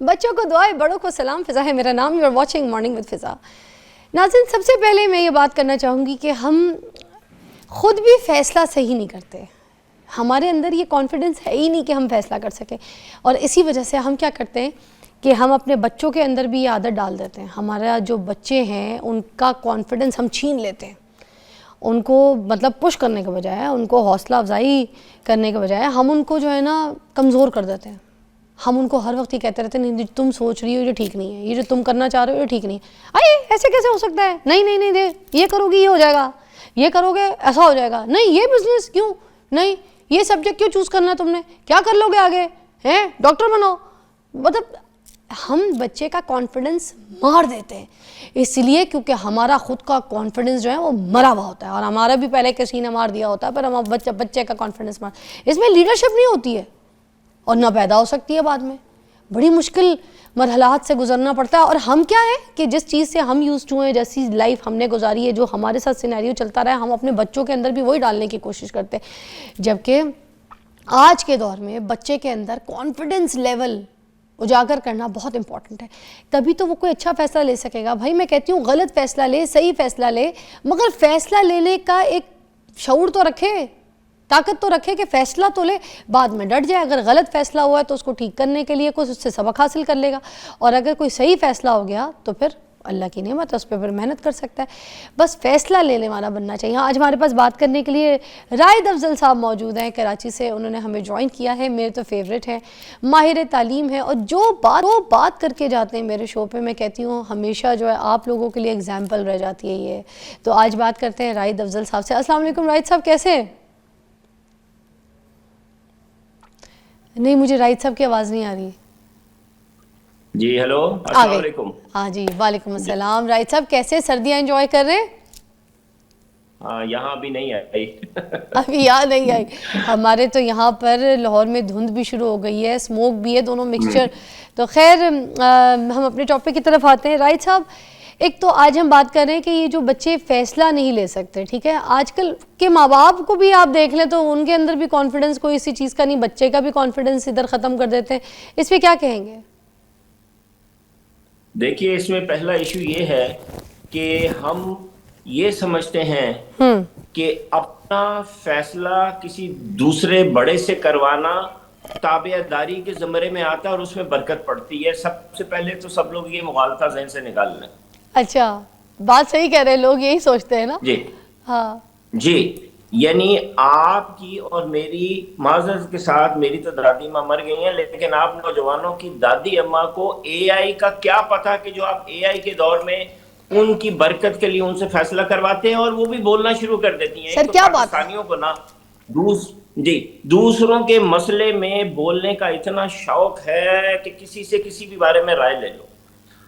बच्चों को दुआएं, बड़ों को सलाम। फ़िज़ा है मेरा नाम, you are watching morning with Fiza. नाज़रीन, सबसे पहले मैं ये बात करना चाहूँगी कि हम ख़ुद भी फ़ैसला सही नहीं करते। हमारे अंदर ये कॉन्फिडेंस है ही नहीं कि हम फ़ैसला कर सकें, और इसी वजह से हम क्या करते हैं कि हम अपने बच्चों के अंदर भी ये आदत डाल देते हैं। हमारा जो बच्चे हैं उनका कॉन्फिडेंस हम छीन लेते हैं। उनको मतलब पुश करने के बजाय, उनको हौसला अफजाई करने के बजाय हम उनको जो है ना कमज़ोर कर देते हैं। हम उनको हर वक्त ये कहते रहते हैं, नहीं जो तुम सोच रही हो ये ठीक नहीं है, ये जो तुम करना चाह रहे हो ये ठीक नहीं है। अरे ऐसे कैसे हो सकता है, नहीं नहीं नहीं दे, ये करोगी ये हो जाएगा, ये करोगे ऐसा हो जाएगा, नहीं ये बिजनेस क्यों, नहीं ये सब्जेक्ट क्यों चूज़ करना है तुमने, क्या कर लोगे आगे, हैं डॉक्टर बनाओ। मतलब हम बच्चे का कॉन्फिडेंस मार देते हैं, इसलिए क्योंकि हमारा खुद का कॉन्फिडेंस जो है वो मरा हुआ होता है, और हमारा भी पहले किसी ने मार दिया होता है, पर हम बच्चे का कॉन्फिडेंस मार, इसमें लीडरशिप नहीं होती है और ना पैदा हो सकती है। बाद में बड़ी मुश्किल मरहलात से गुजरना पड़ता है। और हम क्या है कि जिस चीज़ से हम यूज़ टू हैं, जैसी लाइफ हमने गुजारी है, जो हमारे साथ सिनेरियो चलता रहा है, हम अपने बच्चों के अंदर भी वही डालने की कोशिश करते हैं। जबकि आज के दौर में बच्चे के अंदर कॉन्फिडेंस लेवल उजागर करना बहुत इंपॉर्टेंट है, तभी तो वो कोई अच्छा फ़ैसला ले सकेगा। भाई मैं कहती हूँ गलत फ़ैसला ले, सही फ़ैसला ले, मगर फ़ैसला लेने का एक शऊर तो रखे, ताकत तो रखे कि फ़ैसला तो ले, बाद में डट जाए। अगर गलत फ़ैसला हुआ है तो उसको ठीक करने के लिए कुछ उससे सबक हासिल कर लेगा, और अगर कोई सही फ़ैसला हो गया तो फिर अल्लाह की नेमत है, उस पर फिर मेहनत कर सकता है। बस फ़ैसला लेने वाला बनना चाहिए। आज हमारे पास बात करने के लिए रायद अफजल साहब मौजूद हैं कराची से। उन्होंने हमें ज्वाइन किया है, मेरे तो फेवरेट हैं, माहिर तालीम है, और जो बात करके जाते हैं मेरे शो पे, मैं कहती हूँ हमेशा जो है आप लोगों के लिए एग्जाम्पल रह जाती है ये। तो आज बात करते हैं रायद अफजल साहब से। अस्सलाम वालेकुम रायद साहब, कैसे हैं? नहीं, मुझे रायद साहब की आवाज़ नहीं आ रही। जी हेलो, आ अस्सलाम गई। वालेकुम। हाँ जी, वालेकुम अस्सलाम। रायद साहब कैसे, सर्दियाँ एंजॉय कर रहे हैं? हाँ, यहाँ अभी नहीं आई। अभी याद नहीं आई। हमारे तो यहाँ पर लाहौर में धुंध भी शुरू हो गई है, स्मोक भी है, दोनों मिक्सचर। तो खैर हम अपने टॉपिक की तरफ आते हैं। राइट साहब, एक तो आज हम बात कर रहे हैं कि ये जो बच्चे फ़ैसला नहीं ले सकते, ठीक है, आजकल के माँ बाप को भी आप देख लें तो उनके अंदर भी कॉन्फिडेंस कोई इसी चीज़ का नहीं, बच्चे का भी कॉन्फिडेंस इधर ख़त्म कर देते हैं। इस पर क्या कहेंगे? देखिए, इसमें पहला इशू ये है कि हम ये समझते हैं कि अपना फैसला किसी दूसरे बड़े से करवाना ताबेदारी के ज़मरे में आता है और उसमें बरकत पड़ती है। सबसे पहले तो सब लोग ये मुगालता ज़हन से निकाल लें। अच्छा, बात सही कह रहे हैं, लोग यही सोचते हैं ना। जी हाँ जी, यानी आपकी और मेरी, माजरत के साथ मेरी तो दादी माँ मर गई हैं, लेकिन आप नौजवानों की दादी अम्मा को एआई का क्या पता कि जो आप एआई के दौर में उनकी बरकत के लिए उनसे फैसला करवाते हैं और वो भी बोलना शुरू कर देती हैं। सर, तो क्या बात है। पाकिस्तानियों को ना जी दूसरों के मसले में बोलने का इतना शौक है कि किसी से किसी भी बारे में राय ले लो।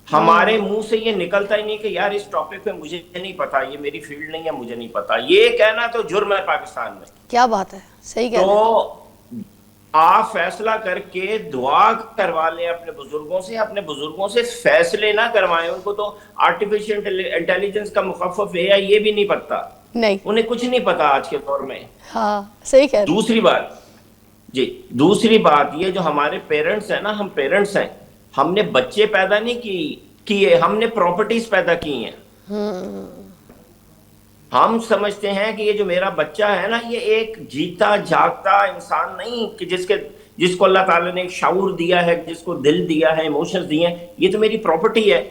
हमारे मुंह से ये निकलता ही नहीं कि यार इस टॉपिक पे मुझे नहीं पता, ये मेरी फील्ड नहीं है, मुझे नहीं पता। ये कहना तो जुर्म है पाकिस्तान में। क्या बात है, सही कह रहे हैं। तो आप फैसला करके दुआ करवा लें अपने बुजुर्गों से, अपने बुजुर्गों से फैसले ना करवाएं। उनको तो आर्टिफिशियल इंटेलिजेंस का मुखफ़फ़ एआई ये भी नहीं पता, नहीं, उन्हें कुछ नहीं पता आज के दौर में। हाँ सही कह रहे हैं। दूसरी बात ये, जो हमारे पेरेंट्स हैं ना, हम पेरेंट्स हैं, हमने बच्चे पैदा नहीं किए, हमने प्रॉपर्टीज पैदा की हैं। हम समझते हैं कि ये जो मेरा बच्चा है ना, ये एक जीता जागता इंसान नहीं कि जिसको अल्लाह ताला ने एक शाऊर दिया है, जिसको दिल दिया है, इमोशंस दिए हैं, ये तो मेरी प्रॉपर्टी है,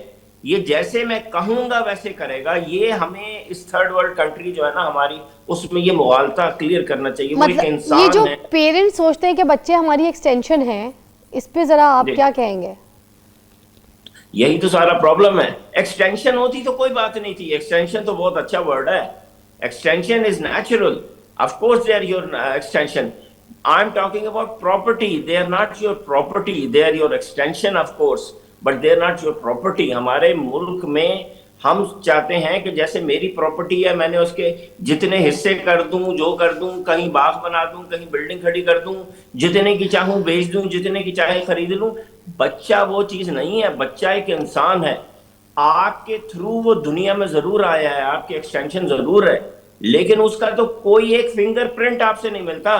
ये जैसे मैं कहूंगा वैसे करेगा। ये हमें इस थर्ड वर्ल्ड कंट्री जो है ना हमारी, उसमें ये मुगालता क्लियर करना चाहिए। वो एक इंसान ये जो है। पेरेंट्स सोचते हैं कि बच्चे हमारी एक्सटेंशन है, इस पे जरा आप क्या कहेंगे? यही तो सारा प्रॉब्लम है। एक्सटेंशन होती तो कोई बात नहीं थी, एक्सटेंशन तो बहुत अच्छा वर्ड है। Extension is natural, of course they are your extension. I am talking about property, they are not your property, they are your extension of course, but they are not your property. हमारे मुल्क में हम चाहते हैं कि जैसे मेरी property है, मैंने उसके जितने हिस्से कर दूं, जो कर दूं, कहीं बाग बना दूं, कहीं बिल्डिंग खड़ी कर दूं, जितने की चाहूं बेच दूं, जितने की चाहे खरीद लूं। बच्चा वो चीज नहीं है, बच्चा एक इंसान है। आपके थ्रू वो दुनिया में जरूर आया है, आपकी एक्सटेंशन जरूर है, लेकिन उसका तो कोई एक फिंगरप्रिंट आपसे नहीं मिलता।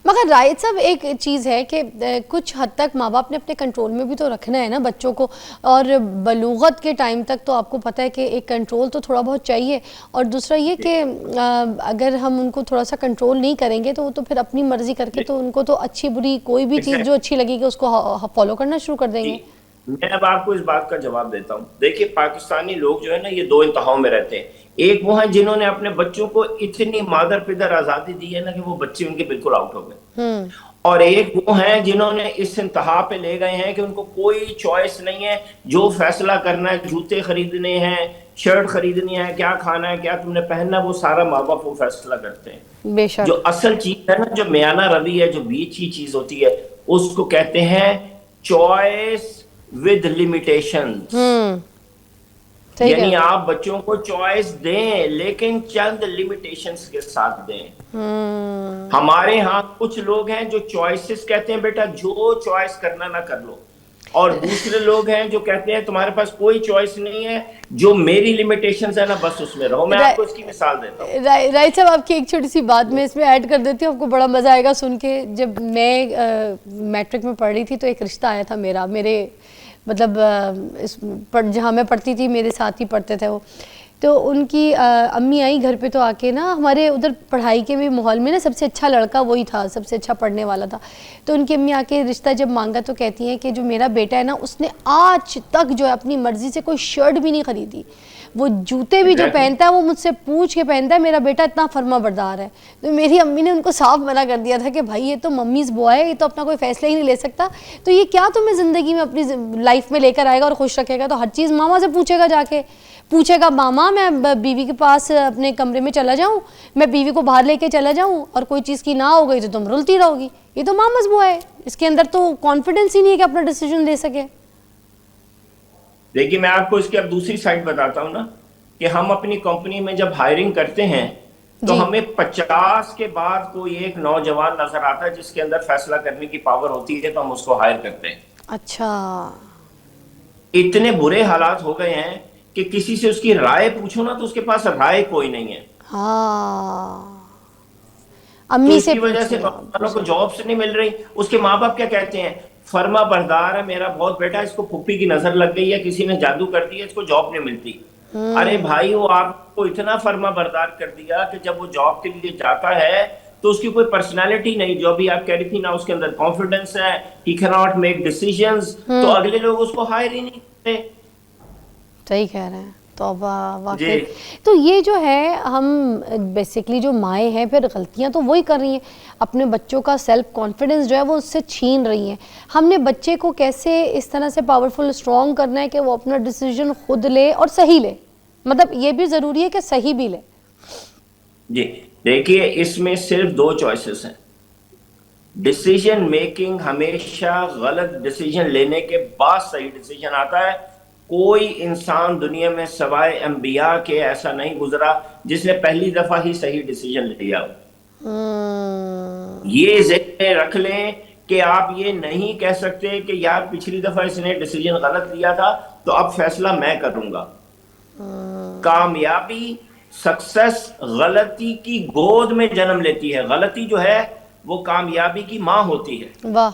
मगर राहित साहब एक चीज़ है कि कुछ हद तक माँ बाप ने अपने कंट्रोल में भी तो रखना है ना बच्चों को, और बलूगत के टाइम तक तो आपको पता है कि एक कंट्रोल तो थोड़ा बहुत चाहिए। और दूसरा ये कि अगर हम उनको थोड़ा सा कंट्रोल नहीं करेंगे तो वो तो फिर अपनी मर्जी करके तो उनको तो अच्छी बुरी कोई भी चीज़ जो अच्छी लगेगी उसको फॉलो करना शुरू कर देंगे। मैं अब आपको इस बात का जवाब देता हूँ। देखिए, पाकिस्तानी लोग जो है ना, ये दो इंतहाओं में रहते हैं। एक वो हैं जिन्होंने अपने बच्चों को इतनी मादर पिदर आजादी दी है ना कि वो बच्चे उनके बिल्कुल आउट हो गए, और एक वो हैं जिन्होंने इस इंतहा पे ले गए हैं कि उनको कोई चॉइस नहीं है, जो फैसला करना है, जूते खरीदने हैं, शर्ट खरीदनी है, क्या खाना है, क्या तुमने पहनना है, वो सारा माँ बाप वो फैसला करते हैं। बेशक। जो असल चीज है ना, जो मियाना रवि है, जो बीच की चीज होती है, उसको कहते हैं चॉइस विद लिमिटेशंस। यानी आप बच्चों को चॉइस दें लेकिन चंद लिमिटेशंस के साथ दें। हमारे यहाँ कुछ लोग हैं जो चॉइसेस कहते हैं बेटा जो चॉइस करना ना कर लो, और दूसरे लोग हैं जो कहते हैं तुम्हारे पास कोई चॉइस नहीं है, जो मेरी लिमिटेशंस है ना बस उसमें रहो। मैं आपको इसकी मिसाल देता हूँ। राइट साहब, आपकी एक छोटी सी बात मैं इसमें ऐड कर देती हूँ, आपको बड़ा मजा आएगा सुन के। जब मैं मैट्रिक में पढ़ रही थी तो एक रिश्ता आया था मेरे मतलब जहाँ मैं पढ़ती थी मेरे साथ ही पढ़ते थे वो, तो उनकी अम्मी आई घर पे, तो आके ना हमारे उधर पढ़ाई के भी माहौल में ना सबसे अच्छा लड़का वही था, सबसे अच्छा पढ़ने वाला था। तो उनकी अम्मी आके रिश्ता जब मांगा तो कहती हैं कि जो मेरा बेटा है ना उसने आज तक जो है अपनी मर्ज़ी से कोई शर्ट भी नहीं ख़रीदी, वो जूते भी जो पहनता है वो मुझसे पूछ के पहनता है, मेरा बेटा इतना फर्मा बरदार है। तो मेरी अम्मी ने उनको साफ मना कर दिया था कि भाई ये तो मम्मीज़ बॉय है, ये तो अपना कोई फैसला ही नहीं ले सकता, तो ये क्या तुम्हें ज़िंदगी में अपनी लाइफ में लेकर आएगा और खुश रखेगा, तो हर चीज़ मामा से पूछेगा, जाके पूछेगा मामा मैं बीवी के पास अपने कमरे में चला जाऊँ, मैं बीवी को बाहर लेके चला जाऊँ और कोई चीज़ की ना हो गई तो तुम रुलती रहोगी। ये तो मामाज़ बॉय है, इसके अंदर तो कॉन्फिडेंस ही नहीं है कि अपना डिसीजन ले सके। देखिए, मैं आपको इसकी अब दूसरी साइड बताता हूँ ना, कि हम अपनी कंपनी में जब हायरिंग करते हैं तो हमें 50 के बाद कोई एक नौजवान नजर आता है जिसके अंदर फैसला करने की पावर होती है, तो हम उसको हायर करते हैं। अच्छा, इतने बुरे हालात हो गए हैं कि किसी से उसकी राय पूछो ना तो उसके पास राय कोई नहीं है। हाँ, अम्मी से वजह से नौजवानों को जॉब्स नहीं मिल रही। उसके माँ बाप क्या कहते हैं, फर्मा बरदार है मेरा बहुत बेटा, इसको फुप्पी की नजर लग गई है, किसी ने जादू कर दिया, इसको जॉब नहीं मिलती। अरे भाई, वो आपको इतना फर्मा बरदार कर दिया कि जब वो जॉब के लिए जाता है तो उसकी कोई पर्सनालिटी नहीं, जो अभी आप कह रही थी ना, उसके अंदर कॉन्फिडेंस है, he can not make decisions, तो अगले लोग उसको हायर ही नहीं करते। सही कह रहे हैं। तो वाकई तो ये जो है हम बेसिकली जो माएँ हैं फिर गलतियां तो वही कर रही हैं, अपने बच्चों का सेल्फ कॉन्फिडेंस जो है वो उससे छीन रही हैं। हमने बच्चे को कैसे इस तरह से पावरफुल स्ट्रॉन्ग करना है कि वो अपना डिसीजन खुद ले और सही ले, मतलब ये भी ज़रूरी है कि सही भी ले। जी देखिए, इसमें सिर्फ दो चॉइसेस हैं। डिसीजन मेकिंग हमेशा गलत डिसीजन लेने के बाद सही डिसीजन आता है। कोई इंसान दुनिया में सवाए अंबिया के ऐसा नहीं गुजरा जिसने पहली दफा ही सही डिसीजन लिया हो। ये ज़हन में रख लें कि आप ये नहीं कह सकते कि यार पिछली दफा इसने डिसीजन गलत लिया था तो अब फैसला मैं करूंगा। कामयाबी, सक्सेस गलती की गोद में जन्म लेती है। गलती जो है वो कामयाबी की माँ होती है। वाह,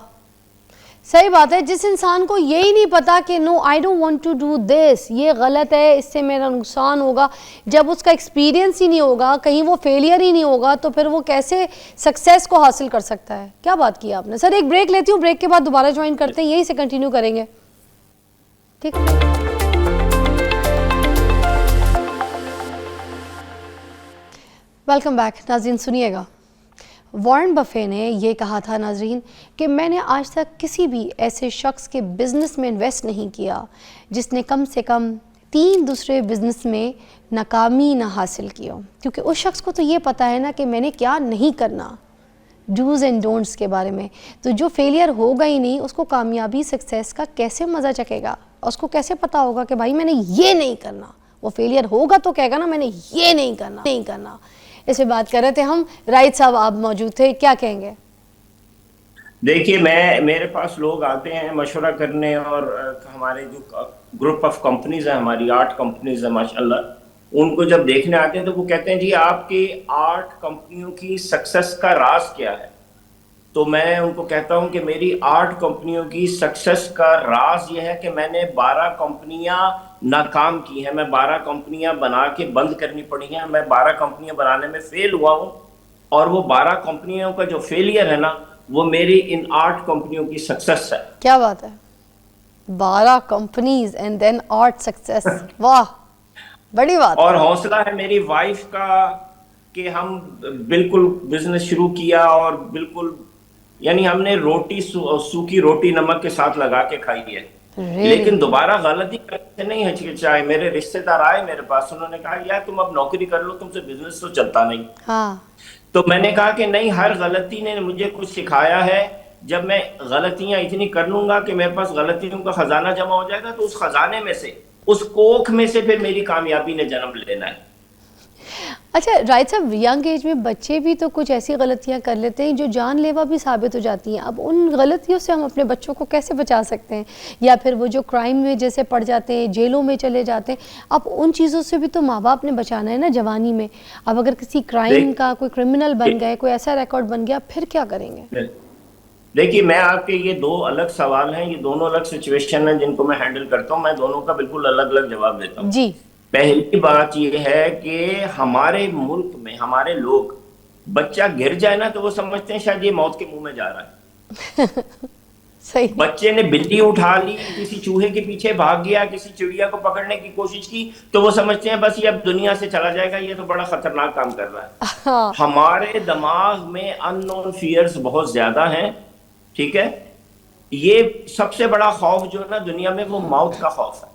सही बात है। जिस इंसान को यही नहीं पता कि no I don't want to do this, ये गलत है, इससे मेरा नुकसान होगा, जब उसका एक्सपीरियंस ही नहीं होगा, कहीं वो फेलियर ही नहीं होगा, तो फिर वो कैसे सक्सेस को हासिल कर सकता है। क्या बात की आपने। सर एक ब्रेक लेती हूँ, ब्रेक के बाद दोबारा ज्वाइन करते हैं, यहीं से कंटिन्यू करेंगे, ठीक है। वेलकम बैक नाज़रीन। सुनिएगा, वॉरेन बफे ने ये कहा था नाज़रीन कि मैंने आज तक किसी भी ऐसे शख्स के बिज़नेस में इन्वेस्ट नहीं किया जिसने कम से कम 3 दूसरे बिज़नेस में नाकामी ना हासिल की हो, क्योंकि उस शख्स को तो ये पता है ना कि मैंने क्या नहीं करना, डूज़ एंड डोंट्स के बारे में। तो जो फेलियर होगा ही नहीं, उसको कामयाबी सक्सेस का कैसे मज़ा चखेगा, उसको कैसे पता होगा कि भाई मैंने ये नहीं करना। वो फेलियर होगा तो कहेगा ना मैंने ये नहीं करना। इस पे बात कर रहे थे हम। राइट साहब आप मौजूद थे, क्या कहेंगे। देखिए, मेरे पास लोग आते हैं मशवरा करने, और हमारे जो ग्रुप ऑफ कंपनीज है, हमारी 8 कंपनीज है माशाल्लाह, उनको जब देखने आते हैं तो वो कहते हैं जी आपकी 8 कंपनियों की सक्सेस का राज क्या है। तो मैं उनको कहता हूं कि मेरी 8 कंपनियों की सक्सेस का राज यह है कि मैंने 12 कंपनियां नाकाम की हैं, मैं 12 कंपनियां बना के बंद करनी पड़ी हैं, मैं 12 कंपनियां बनाने में फेल हुआ हूं, और वो 12 कंपनियों का जो फेलियर है ना, वो मेरी इन 8 कंपनियों की सक्सेस है। क्या बात है, 12 कंपनीज एंड देन 8 सक्सेस, वाह, बड़ी बात और है। हौसला है मेरी वाइफ का कि हम बिल्कुल बिजनेस शुरू किया, और बिल्कुल यानी हमने रोटी सूखी रोटी नमक के साथ लगा के खाई है, रियली। लेकिन दोबारा गलती करने से नहीं हिचकिचाए। मेरे रिश्तेदार आए मेरे पास, उन्होंने कहा यार तुम अब नौकरी कर लो, तुमसे बिजनेस तो चलता नहीं। हाँ। तो मैंने कहा कि नहीं, हर गलती ने मुझे कुछ सिखाया है। जब मैं गलतियां इतनी कर लूंगा कि मेरे पास गलतियों का खजाना जमा हो जाएगा, तो उस खजाने में से, उस कोख में से फिर मेरी कामयाबी ने जन्म लेना है। अच्छा राइट साहब, यंग एज में बच्चे भी तो कुछ ऐसी गलतियां कर लेते हैं जो जानलेवा भी साबित हो जाती हैं। अब उन गलतियों से हम अपने बच्चों को कैसे बचा सकते हैं, या फिर वो जो क्राइम में जैसे पड़ जाते हैं, जेलों में चले जाते हैं, अब उन चीज़ों से भी तो माँ बाप ने बचाना है ना जवानी में। अब अगर किसी क्राइम का कोई क्रिमिनल बन गए, कोई ऐसा रिकॉर्ड बन गया, फिर क्या करेंगे? देखिए, मैं आपके ये 2 अलग सवाल हैं, ये दोनों अलग सिचुएशन हैं जिनको मैं हैंडल करता हूं। मैं दोनों का बिल्कुल अलग अलग जवाब देता हूं। जी। पहली बात ये है कि हमारे मुल्क में हमारे लोग, बच्चा गिर जाए ना तो वो समझते हैं शायद ये मौत के मुंह में जा रहा है। सही। बच्चे ने बिल्ली उठा ली, किसी चूहे के पीछे भाग गया, किसी चिड़िया को पकड़ने की कोशिश की, तो वो समझते हैं बस ये अब दुनिया से चला जाएगा, ये तो बड़ा खतरनाक काम कर रहा है। हाँ। हमारे दिमाग में अननोन फियर्स बहुत ज्यादा हैं, ठीक है। ये सबसे बड़ा खौफ जो है ना दुनिया में, वो मौत का खौफ है।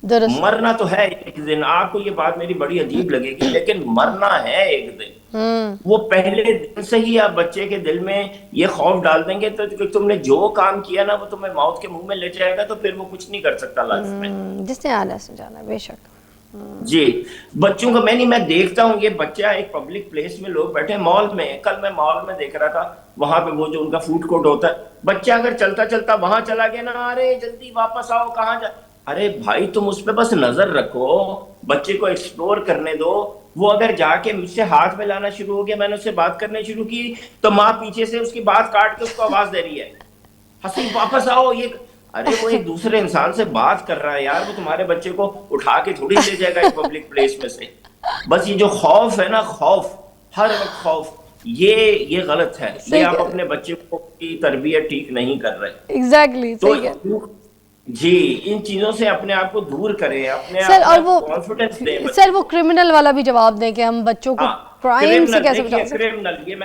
दुरुस्त। मरना तो है एक दिन, आपको ये बात मेरी बड़ी अजीब लगेगी, लेकिन मरना है एक दिन। वो पहले दिन से ही आप बच्चे के दिल में ये खौफ डाल देंगे तो तुमने जो काम किया ना वो तुम्हें मौत के मुंह में ले जाएगा, तो फिर वो कुछ नहीं कर सकता लाइफ में। जिसने आना से जाना, बेशक। जी, बच्चों को मैं देखता हूँ, ये बच्चा एक पब्लिक प्लेस में, लोग बैठे मॉल में, कल मैं मॉल में देख रहा था, वहां पे वो जो उनका फूड कोर्ट होता है, बच्चा अगर चलता चलता वहां चला गया ना, अरे जल्दी वापस आओ, कहाँ जा। अरे भाई, तुम उस पर बस नजर रखो, बच्चे को एक्सप्लोर करने दो। वो अगर जाके मुझसे हाथ मिलाना शुरू हो गया, मैंने उससे बात करने शुरू की, तो माँ पीछे से उसकी बात काट के उसको आवाज दे रही है, हसी वापस आओ ये। अरे वो एक दूसरे इंसान से बात कर रहा है यार, वो तुम्हारे बच्चे को उठा के थोड़ी ले जाएगा एक पब्लिक प्लेस में से। बस ये जो खौफ है ना, खौफ, हर वक्त खौफ, ये गलत है। ये आप अपने बच्चे को की तरबियत ठीक नहीं कर रहे। एग्जैक्टली, तो सही है। जी, इन चीजों से अपने आप को दूर करें, अपने सर, और आप वो कॉन्फिडेंस दें। सर वो क्रिमिनल वाला भी जवाब दें कि हम बच्चों को क्राइम से कैसे बचा सकते हैं। क्रिमिनल, ये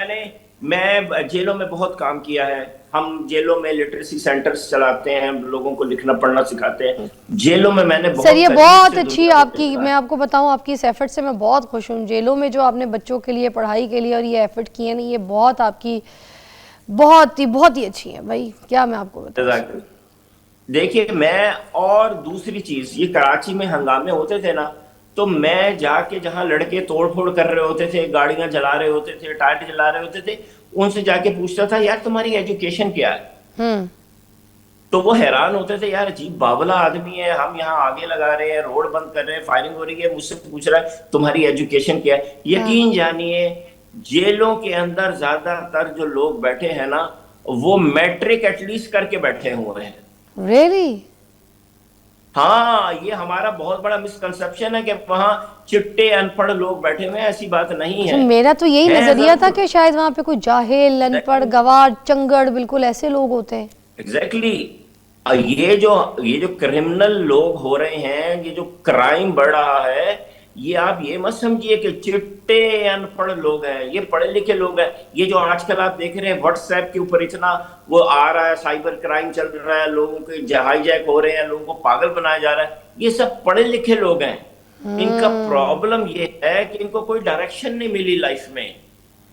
मैं जेलों में बहुत काम किया है। हम जेलों में लिटरेसी सेंटर्स चलाते हैं, लोगों को लिखना पढ़ना सिखाते हैं जेलों में। मैंने बहुत, सर ये बहुत अच्छी आपकी, मैं आपको बताऊं, आपकी इस एफर्ट से मैं बहुत खुश हूँ। जेलों में जो आपने बच्चों के लिए, पढ़ाई के लिए और ये एफर्ट किए ना, ये बहुत आपकी बहुत ही अच्छी है भाई, क्या मैं आपको बताऊं। देखिए, मैं और दूसरी चीज, ये कराची में हंगामे होते थे ना, तो मैं जाके जहां लड़के तोड़ फोड़ कर रहे होते थे, गाड़ियां जला रहे होते थे, टायर जला रहे होते थे, उनसे जाके पूछता था यार तुम्हारी एजुकेशन क्या है। तो वो हैरान होते थे, यार अजीब बावला आदमी है, हम यहाँ आगे लगा रहे हैं, रोड बंद कर रहे हैं, फायरिंग हो रही है, मुझसे पूछ रहा है तुम्हारी एजुकेशन क्या है। यकीन जानिए, जेलों के अंदर ज्यादातर जो लोग बैठे हैं ना, वो मैट्रिक एटलीस्ट करके बैठे हुए हैं। Really? हाँ, ये हमारा बहुत बड़ा मिसकंसेप्शन है कि वहां चिट्टे अनपढ़ लोग बैठे हुए हैं, ऐसी बात नहीं है। मेरा तो यही नजरिया था कि शायद वहां पे कोई जाहिल, अनपढ़, गवार, चंगड़, बिल्कुल ऐसे लोग होते हैं। एग्जैक्टली। ये जो क्रिमिनल लोग हो रहे हैं, ये जो क्राइम बढ़ रहा है, ये आप ये मत समझिए कि चिट्टे अनपढ़ लोग हैं, ये पढ़े लिखे लोग हैं। ये जो आजकल आप देख रहे हैं व्हाट्सएप के ऊपर इतना वो आ रहा है, साइबर क्राइम चल रहा है, लोगों के हाईजैक हो रहे हैं, लोगों को पागल बनाया जा रहा है, ये सब पढ़े लिखे लोग हैं। इनका प्रॉब्लम ये है कि इनको कोई डायरेक्शन नहीं मिली लाइफ में,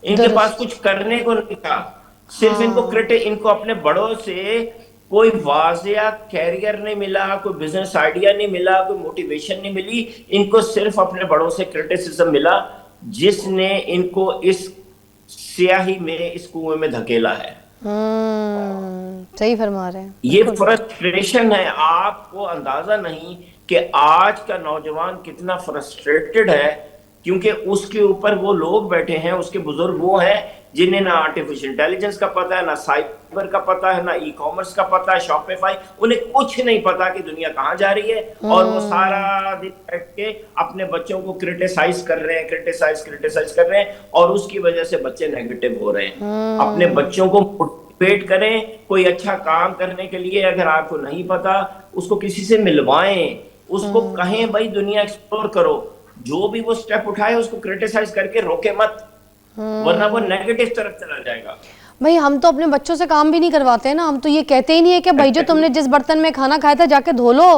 इनके पास कुछ करने को नहीं था। सिर्फ इनको अपने बड़ों से कोई वाजिया कैरियर नहीं मिला, कोई बिजनेस आइडिया नहीं मिला, कोई मोटिवेशन नहीं मिली। इनको सिर्फ अपने बड़ों से क्रिटिसिज्म मिला, जिसने इनको इस स्याही में, इस कुएं में धकेला है। सही फरमा रहे हैं। ये फ्रस्ट्रेशन है, आपको अंदाजा नहीं कि आज का नौजवान कितना फ्रस्ट्रेटेड है, क्योंकि उसके ऊपर वो लोग बैठे हैं, उसके बुजुर्ग वो हैं जिन्हें ना आर्टिफिशियल इंटेलिजेंस का पता है, ना साइबर का पता है, ना ई कॉमर्स का पता है, शॉपिफाई, उन्हें कुछ नहीं पता कि दुनिया कहाँ जा रही है। और वो सारा दिन बैठ के अपने बच्चों को क्रिटिसाइज कर रहे हैं, क्रिटिसाइज कर रहे हैं, और उसकी वजह से बच्चे नेगेटिव हो रहे हैं। अपने बच्चों को मोटिवेट करें कोई अच्छा काम करने के लिए। अगर आपको नहीं पता, उसको किसी से मिलवाएं, उसको कहें भाई दुनिया एक्सप्लोर करो। जो भी वो स्टेप उठाए उसको क्रिटिसाइज करके रोके मत, वरना वो नेगेटिव तरफ चला जाएगा। भाई हम तो अपने बच्चों से काम भी नहीं करवाते हैं ना, हम तो ये कहते ही नहीं है कि भाई जो तुमने जिस बर्तन में खाना खाया था जाके धो लो,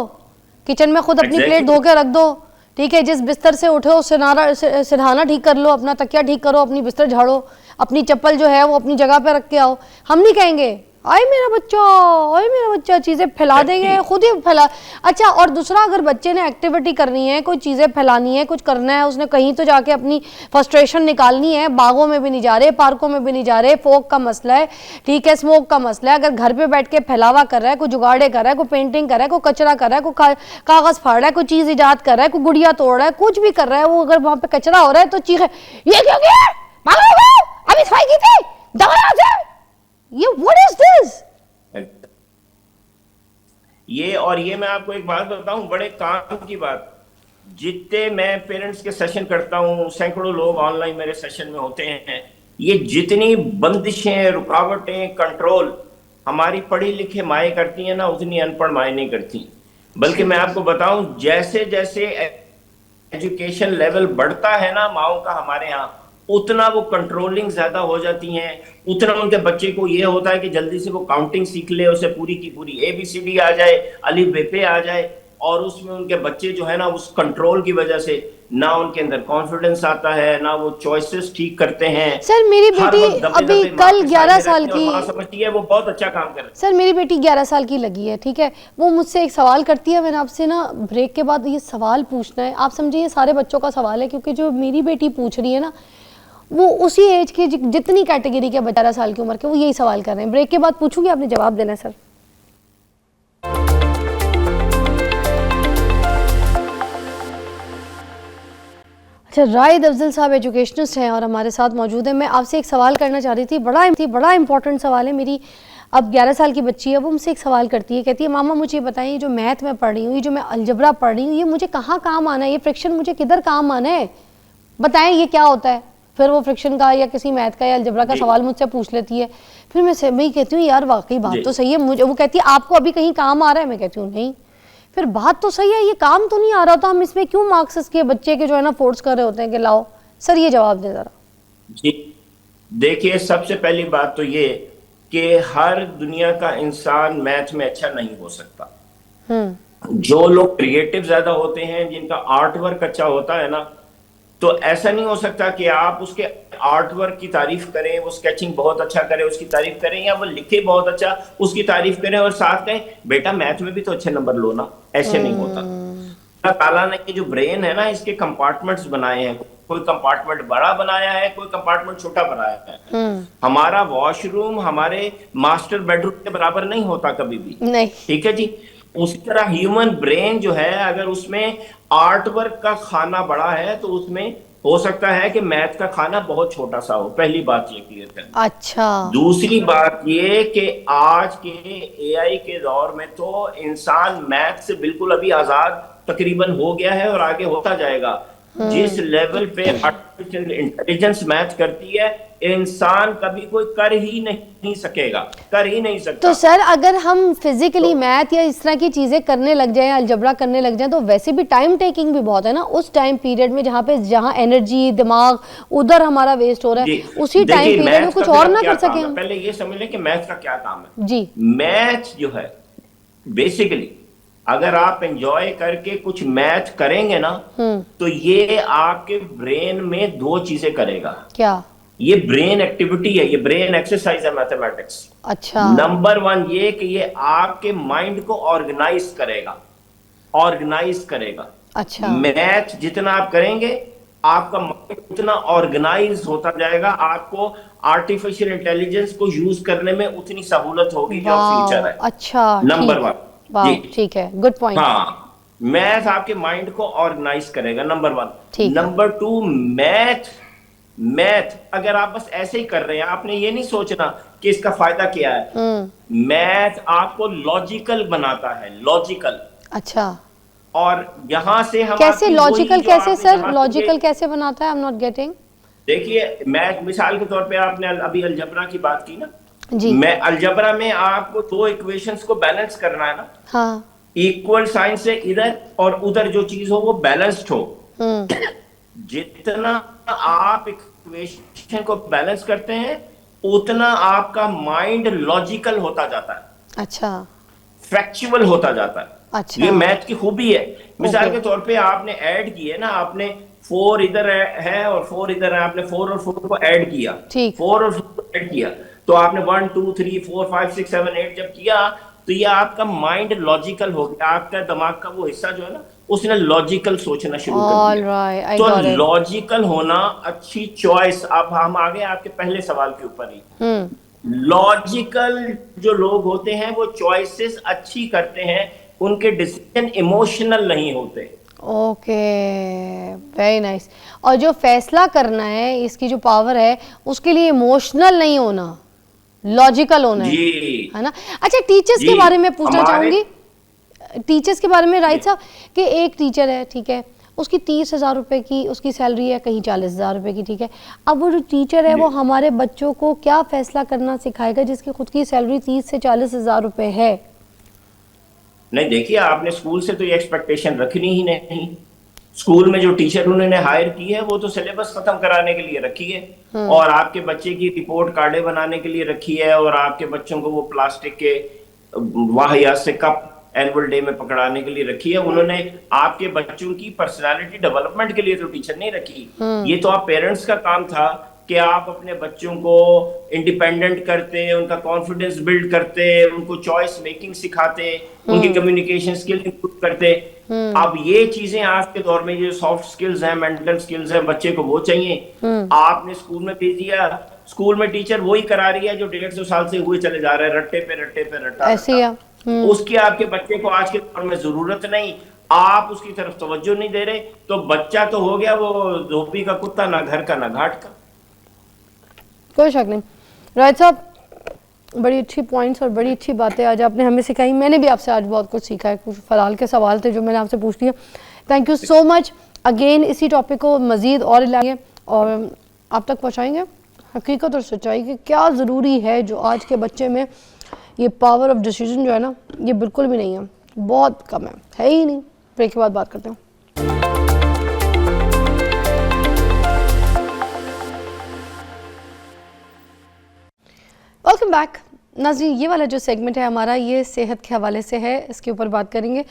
किचन में खुद अपनी प्लेट धो के रख दो, ठीक है। जिस बिस्तर से उठे हो सिरहाना ठीक कर लो, अपना तकिया ठीक करो, अपनी बिस्तर झाड़ो, अपनी चप्पल जो है वो अपनी जगह पे रख के आओ। हम नहीं कहेंगे आए मेरा बच्चा चीज़ें फैला देंगे, खुद ही फैला। अच्छा, और दूसरा, अगर बच्चे ने एक्टिविटी करनी है, कोई चीज़ें फैलानी है, कुछ करना है, उसने कहीं तो जाके अपनी फ्रस्ट्रेशन निकालनी है, बागों में भी नहीं जा रहे, पार्कों में भी नहीं जा रहे, फोक का मसला है, ठीक है, स्मोक का मसला है, अगर घर पे बैठ के फैलावा कर रहा है, कोई जुगाड़े कर रहा है, कोई पेंटिंग कर रहा है, कोई कचरा कर रहा है, कोई कागज़ फाड़ रहा है, कोई चीज़ ईजाद कर रहा है, कोई गुड़िया तोड़ रहा है, कुछ भी कर रहा है, वो अगर वहाँ पे कचरा हो रहा है तो चीखे, ये क्यों किया, अभी सफाई की थी, ये व्हाट इज दिस। ये मैं आपको एक बात बताऊं, बड़े काम की बात, जितने मैं पेरेंट्स के सेशन करता हूं, सैकड़ों लोग ऑनलाइन मेरे सेशन में होते हैं, ये जितनी बंदिशें, रुकावटें, कंट्रोल हमारी पढ़ी लिखे माएँ करती हैं ना, उतनी अनपढ़ माएँ नहीं करती। बल्कि मैं आपको बताऊं, जैसे जैसे एजुकेशन लेवल बढ़ता है ना माओ का हमारे यहाँ, उतना वो कंट्रोलिंग ज्यादा हो जाती हैं, उतना उनके बच्चे को ये होता है कि जल्दी से वो काउंटिंग सीख ले, उसे पूरी की पूरी ABCD आ जाए, अली बेपे आ जाए, और उसमें उनके बच्चे जो है ना, उस कंट्रोल की वजह से ना उनके अंदर कॉन्फिडेंस आता है, ना वो चॉइसेस ठीक करते हैं। सर मेरी बेटी अभी कल 11 साल की समझती है, वो बहुत अच्छा काम कर रही है। सर मेरी बेटी 11 साल की लगी है, ठीक है, वो मुझसे एक सवाल करती है, मैंने आपसे ना ब्रेक के बाद ये सवाल पूछना है। आप समझिए ये सारे बच्चों का सवाल है, क्योंकि जो मेरी बेटी पूछ रही है ना, वो उसी एज के जितनी कैटेगरी के 12 साल की उम्र के, वो यही सवाल कर रहे हैं। ब्रेक के बाद पूछूंगी, आपने जवाब देना है सर। अच्छा, राहिद अफजल साहब एजुकेशनिस्ट हैं और हमारे साथ मौजूद है। मैं आपसे एक सवाल करना चाह रही थी, बड़ा इंपॉर्टेंट सवाल है। मेरी अब 11 साल की बच्ची है, वो मुझसे एक सवाल करती है, कहती है मामा मुझे बताइए, जो मैथ में पढ़ रही हूँ, ये जो मैं अलजबरा पढ़ रही हूँ, ये मुझे कहाँ काम आना है, ये फ्रिक्शन मुझे किधर काम आना है, बताएं ये क्या होता है। फिर वो फ्रिक्शन का या किसी मैथ का या अलजबरा का सवाल मुझसे पूछ लेती है। फिर मैं कहती हूँ यार वाकई बात तो सही है, मुझे वो कहती है आपको अभी कहीं काम आ रहा है, मैं कहती हूँ नहीं। फिर बात तो सही है, ये काम तो नहीं आ रहा, तो हम इसमें क्यों मार्क्स के बच्चे के जो है ना फोर्स कर रहे होते हैं कि लाओ। सर ये जवाब दे जरा। जी देखिए, सबसे पहली बात तो ये कि हर दुनिया का इंसान मैथ में अच्छा नहीं हो सकता। जो लोग क्रिएटिव ज्यादा होते हैं, जिनका आर्ट वर्क अच्छा होता है ना, तो ऐसा नहीं हो सकता कि आप उसके आर्ट वर्क की तारीफ करें, वो स्केचिंग बहुत अच्छा करे उसकी तारीफ करें, या वो लिखे बहुत अच्छा उसकी तारीफ करें और साथ कहें बेटा मैथ में भी तो अच्छे नंबर लो ना। ऐसे नहीं होता। अल्लाह ताला ने ये जो ब्रेन है ना, इसके कंपार्टमेंट्स बनाए हैं, कोई कंपार्टमेंट बड़ा बनाया है, कोई कंपार्टमेंट छोटा बनाया है। हमारा वॉशरूम हमारे मास्टर बेडरूम के बराबर नहीं होता कभी भी, नहीं, ठीक है जी। उसी तरह ह्यूमन ब्रेन जो है, अगर उसमें आर्ट वर्क का खाना बड़ा है तो उसमें हो सकता है कि मैथ का खाना बहुत छोटा सा हो। पहली बात ये क्लियर करना। अच्छा, दूसरी बात ये कि आज के AI के दौर में तो इंसान मैथ से बिल्कुल अभी आजाद तकरीबन हो गया है और आगे होता जाएगा। जिस लेवल पे आर्टिफिशियल इंटेलिजेंस मैथ करती है, इंसान कभी कोई कर ही नहीं सकेगा, कर ही नहीं सकता। तो सर अगर हम फिजिकली मैथ या इस तरह की चीजें करने लग जाएं, अलजबरा करने लग जाएं, तो वैसे भी टाइम टेकिंग भी बहुत है ना उस टाइम पीरियड में, जहाँ एनर्जी दिमाग उधर हमारा वेस्ट हो रहा है, उसी टाइम पीरियड में कुछ और ना कर सके हम। पहले ये समझ लें कि मैथ का क्या काम है जी। मैथ जो है बेसिकली, अगर आप एंजॉय करके कुछ मैथ करेंगे ना, तो ये आपके ब्रेन में दो चीजें करेगा। क्या? ये ब्रेन एक्टिविटी है, ये ब्रेन एक्सरसाइज है मैथमेटिक्स। अच्छा। नंबर 1 ये कि ये आपके माइंड को ऑर्गेनाइज करेगा। अच्छा। मैथ जितना आप करेंगे, आपका माइंड उतना ऑर्गेनाइज होता जाएगा, आपको आर्टिफिशियल इंटेलिजेंस को यूज करने में उतनी सहूलत होगी जो फ्यूचर है। अच्छा, नंबर 1। ठीक है, गुड पॉइंट। हाँ, मैथ आपके माइंड को ऑर्गेनाइज करेगा, नंबर 1। नंबर 2, मैथ मैथ अगर आप बस ऐसे ही कर रहे हैं, आपने ये नहीं सोचना कि इसका फायदा क्या है। मैथ आपको लॉजिकल बनाता है, लॉजिकल। अच्छा, और यहां से हम कैसे आपकी लॉजिकल, वही जो कैसे आपने सर जहां से लॉजिकल कैसे बनाता है? I am not getting. देखिए, मैं मिसाल के तौर पे आपने अभी अलजबरा की बात की ना, जी। मैं अलजबरा में आपको दो इक्वेशंस को बैलेंस करना है ना, हाँ। इक्वल साइन से इधर और उधर जो चीज हो वो बैलेंस्ड हो। हम्म। जितना आप इक्वेशन को बैलेंस करते हैं उतना आपका माइंड लॉजिकल होता जाता है, अच्छा। फैक्चुअल होता जाता है। अच्छा। ये मैथ की खूबी है। मिसाल ओके। के तौर पे आपने ऐड किए ना, आपने 4 इधर है और 4 इधर है, आपने 4 और 4 को ऐड किया, ठीक। 4 और 4 को ऐड किया, तो आपने 1 2 3 4 5 6 7 8 जब किया तो ये आपका माइंड लॉजिकल हो गया। आपका दिमाग का वो हिस्सा जो है ना, उसने लॉजिकल सोचना शुरू कर ऑल दिया। राइट, आई तो गॉट इट। लॉजिकल होना अच्छी चॉइस। अब हम आ गए आपके पहले सवाल के ऊपर ही। लॉजिकल जो लोग होते हैं वो चॉइसेस अच्छी करते हैं, उनके डिसीजन इमोशनल नहीं होते। Okay, very nice. और जो फैसला करना है, इसकी जो पावर है, उसके लिए इमोशनल नहीं होना, लॉजिकल होना जी है ना? अच्छा, टीचर्स के जी। बारे में पूछना हमारे चाहूंगी, टीचर्स के बारे में राइट साहब, कि एक टीचर है, ठीक है, उसकी 30,000 रुपए की उसकी सैलरी है, कहीं 40,000 रुपए की, ठीक है। अब वो जो टीचर है वो हमारे बच्चों को क्या फैसला करना सिखाएगा जिसकी खुद की सैलरी 30 से 40,000 रुपए है? नहीं, देखिए, आपने स्कूल से तो ये एक्सपेक्टेशन रखनी ही नहीं। स्कूल में जो टीचर उन्होंने हायर की है वो तो सिलेबस खत्म कराने के लिए रखी है और आपके बच्चे की रिपोर्ट कार्डे बनाने के लिए रखी है और आपके बच्चों को वो प्लास्टिक के वाहियात से कप एनुअल डे में पकड़ाने के लिए रखी है। उन्होंने आपके बच्चों की पर्सनालिटी डेवलपमेंट के लिए तो टीचर नहीं रखी। ये तो आप पेरेंट्स का काम था कि आप अपने बच्चों को इंडिपेंडेंट करते, उनका कॉन्फिडेंस बिल्ड करते, उनको चॉइस मेकिंग सिखाते, उनकी कम्युनिकेशन स्किल इंप्रूव करते। अब ये चीजें आज के दौर में, ये सॉफ्ट स्किल्स हैं, मेंटल स्किल्स हैं, बच्चे को वो चाहिए। आपने स्कूल में भेज दिया, स्कूल में टीचर वही करा रही है जो 150 साल से हुए चले जा रहे हैं, रट्टे पे रट्टे पे रट्टा रट्टा। उसकी आपके बच्चे को आज के दौर में जरूरत नहीं। आप उसकी तरफ तवज्जो नहीं दे रहे तो बच्चा तो हो गया वो धोबी का कुत्ता, ना घर का ना घाट का। कोई शक नहीं। राइट साहब, बड़ी अच्छी पॉइंट्स और बड़ी अच्छी बातें आज आपने हमें सिखाई। मैंने भी आपसे आज बहुत कुछ सीखा है। कुछ फलाल के सवाल थे जो मैंने आपसे पूछ लिया। Thank you so much. Again इसी टॉपिक को मज़ीद और लाएंगे और आप तक पहुँचाएंगे हकीकत और सच्चाई की क्या ज़रूरी है, जो आज के बच्चे में ये पावर ऑफ डिसीजन जो है ना, ये बिल्कुल भी नहीं है, बहुत कम है ही नहीं। ब्रेक के बाद बात करते हैं। वेलकम बैक नाज़रीन। ये वाला जो सेगमेंट है हमारा, ये सेहत के हवाले से है, इसके ऊपर बात करेंगे।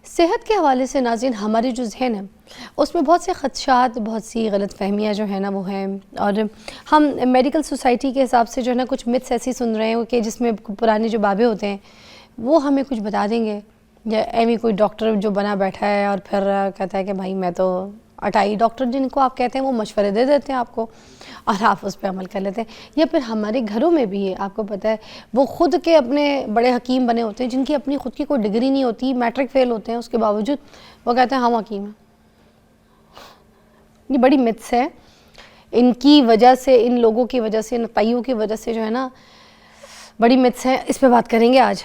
सेहत के हवाले से नाज़रीन, हमारे जो जहन है उसमें बहुत से ख़दशात, बहुत सी गलत फहमियाँ जो है ना वो हैं, और हम मेडिकल सोसाइटी के हिसाब से जो है ना कुछ मिथ्स ऐसी सुन रहे हैं कि जिसमें पुराने जो बाबे होते हैं वो हमें कुछ बता देंगे, या एवं कोई डॉक्टर जो बना बैठा है और फिर कहता है कि भाई मैं तो अटाई डॉक्टर जिनको आप कहते हैं वो मशवरे दे देते हैं आपको और आप उस पर अमल कर लेते हैं। या फिर हमारे घरों में भी है, आपको पता है, वो खुद के अपने बड़े हकीम बने होते हैं जिनकी अपनी खुद की कोई डिग्री नहीं होती, मैट्रिक फेल होते हैं, उसके बावजूद वो कहते हैं हम हकीम हैं। ये बड़ी मिथ्स है। इनकी वजह से, इन लोगों की वजह से, इन अताइयों की वजह से जो है ना बड़ी मिथ्स हैं। इस पर बात करेंगे आज,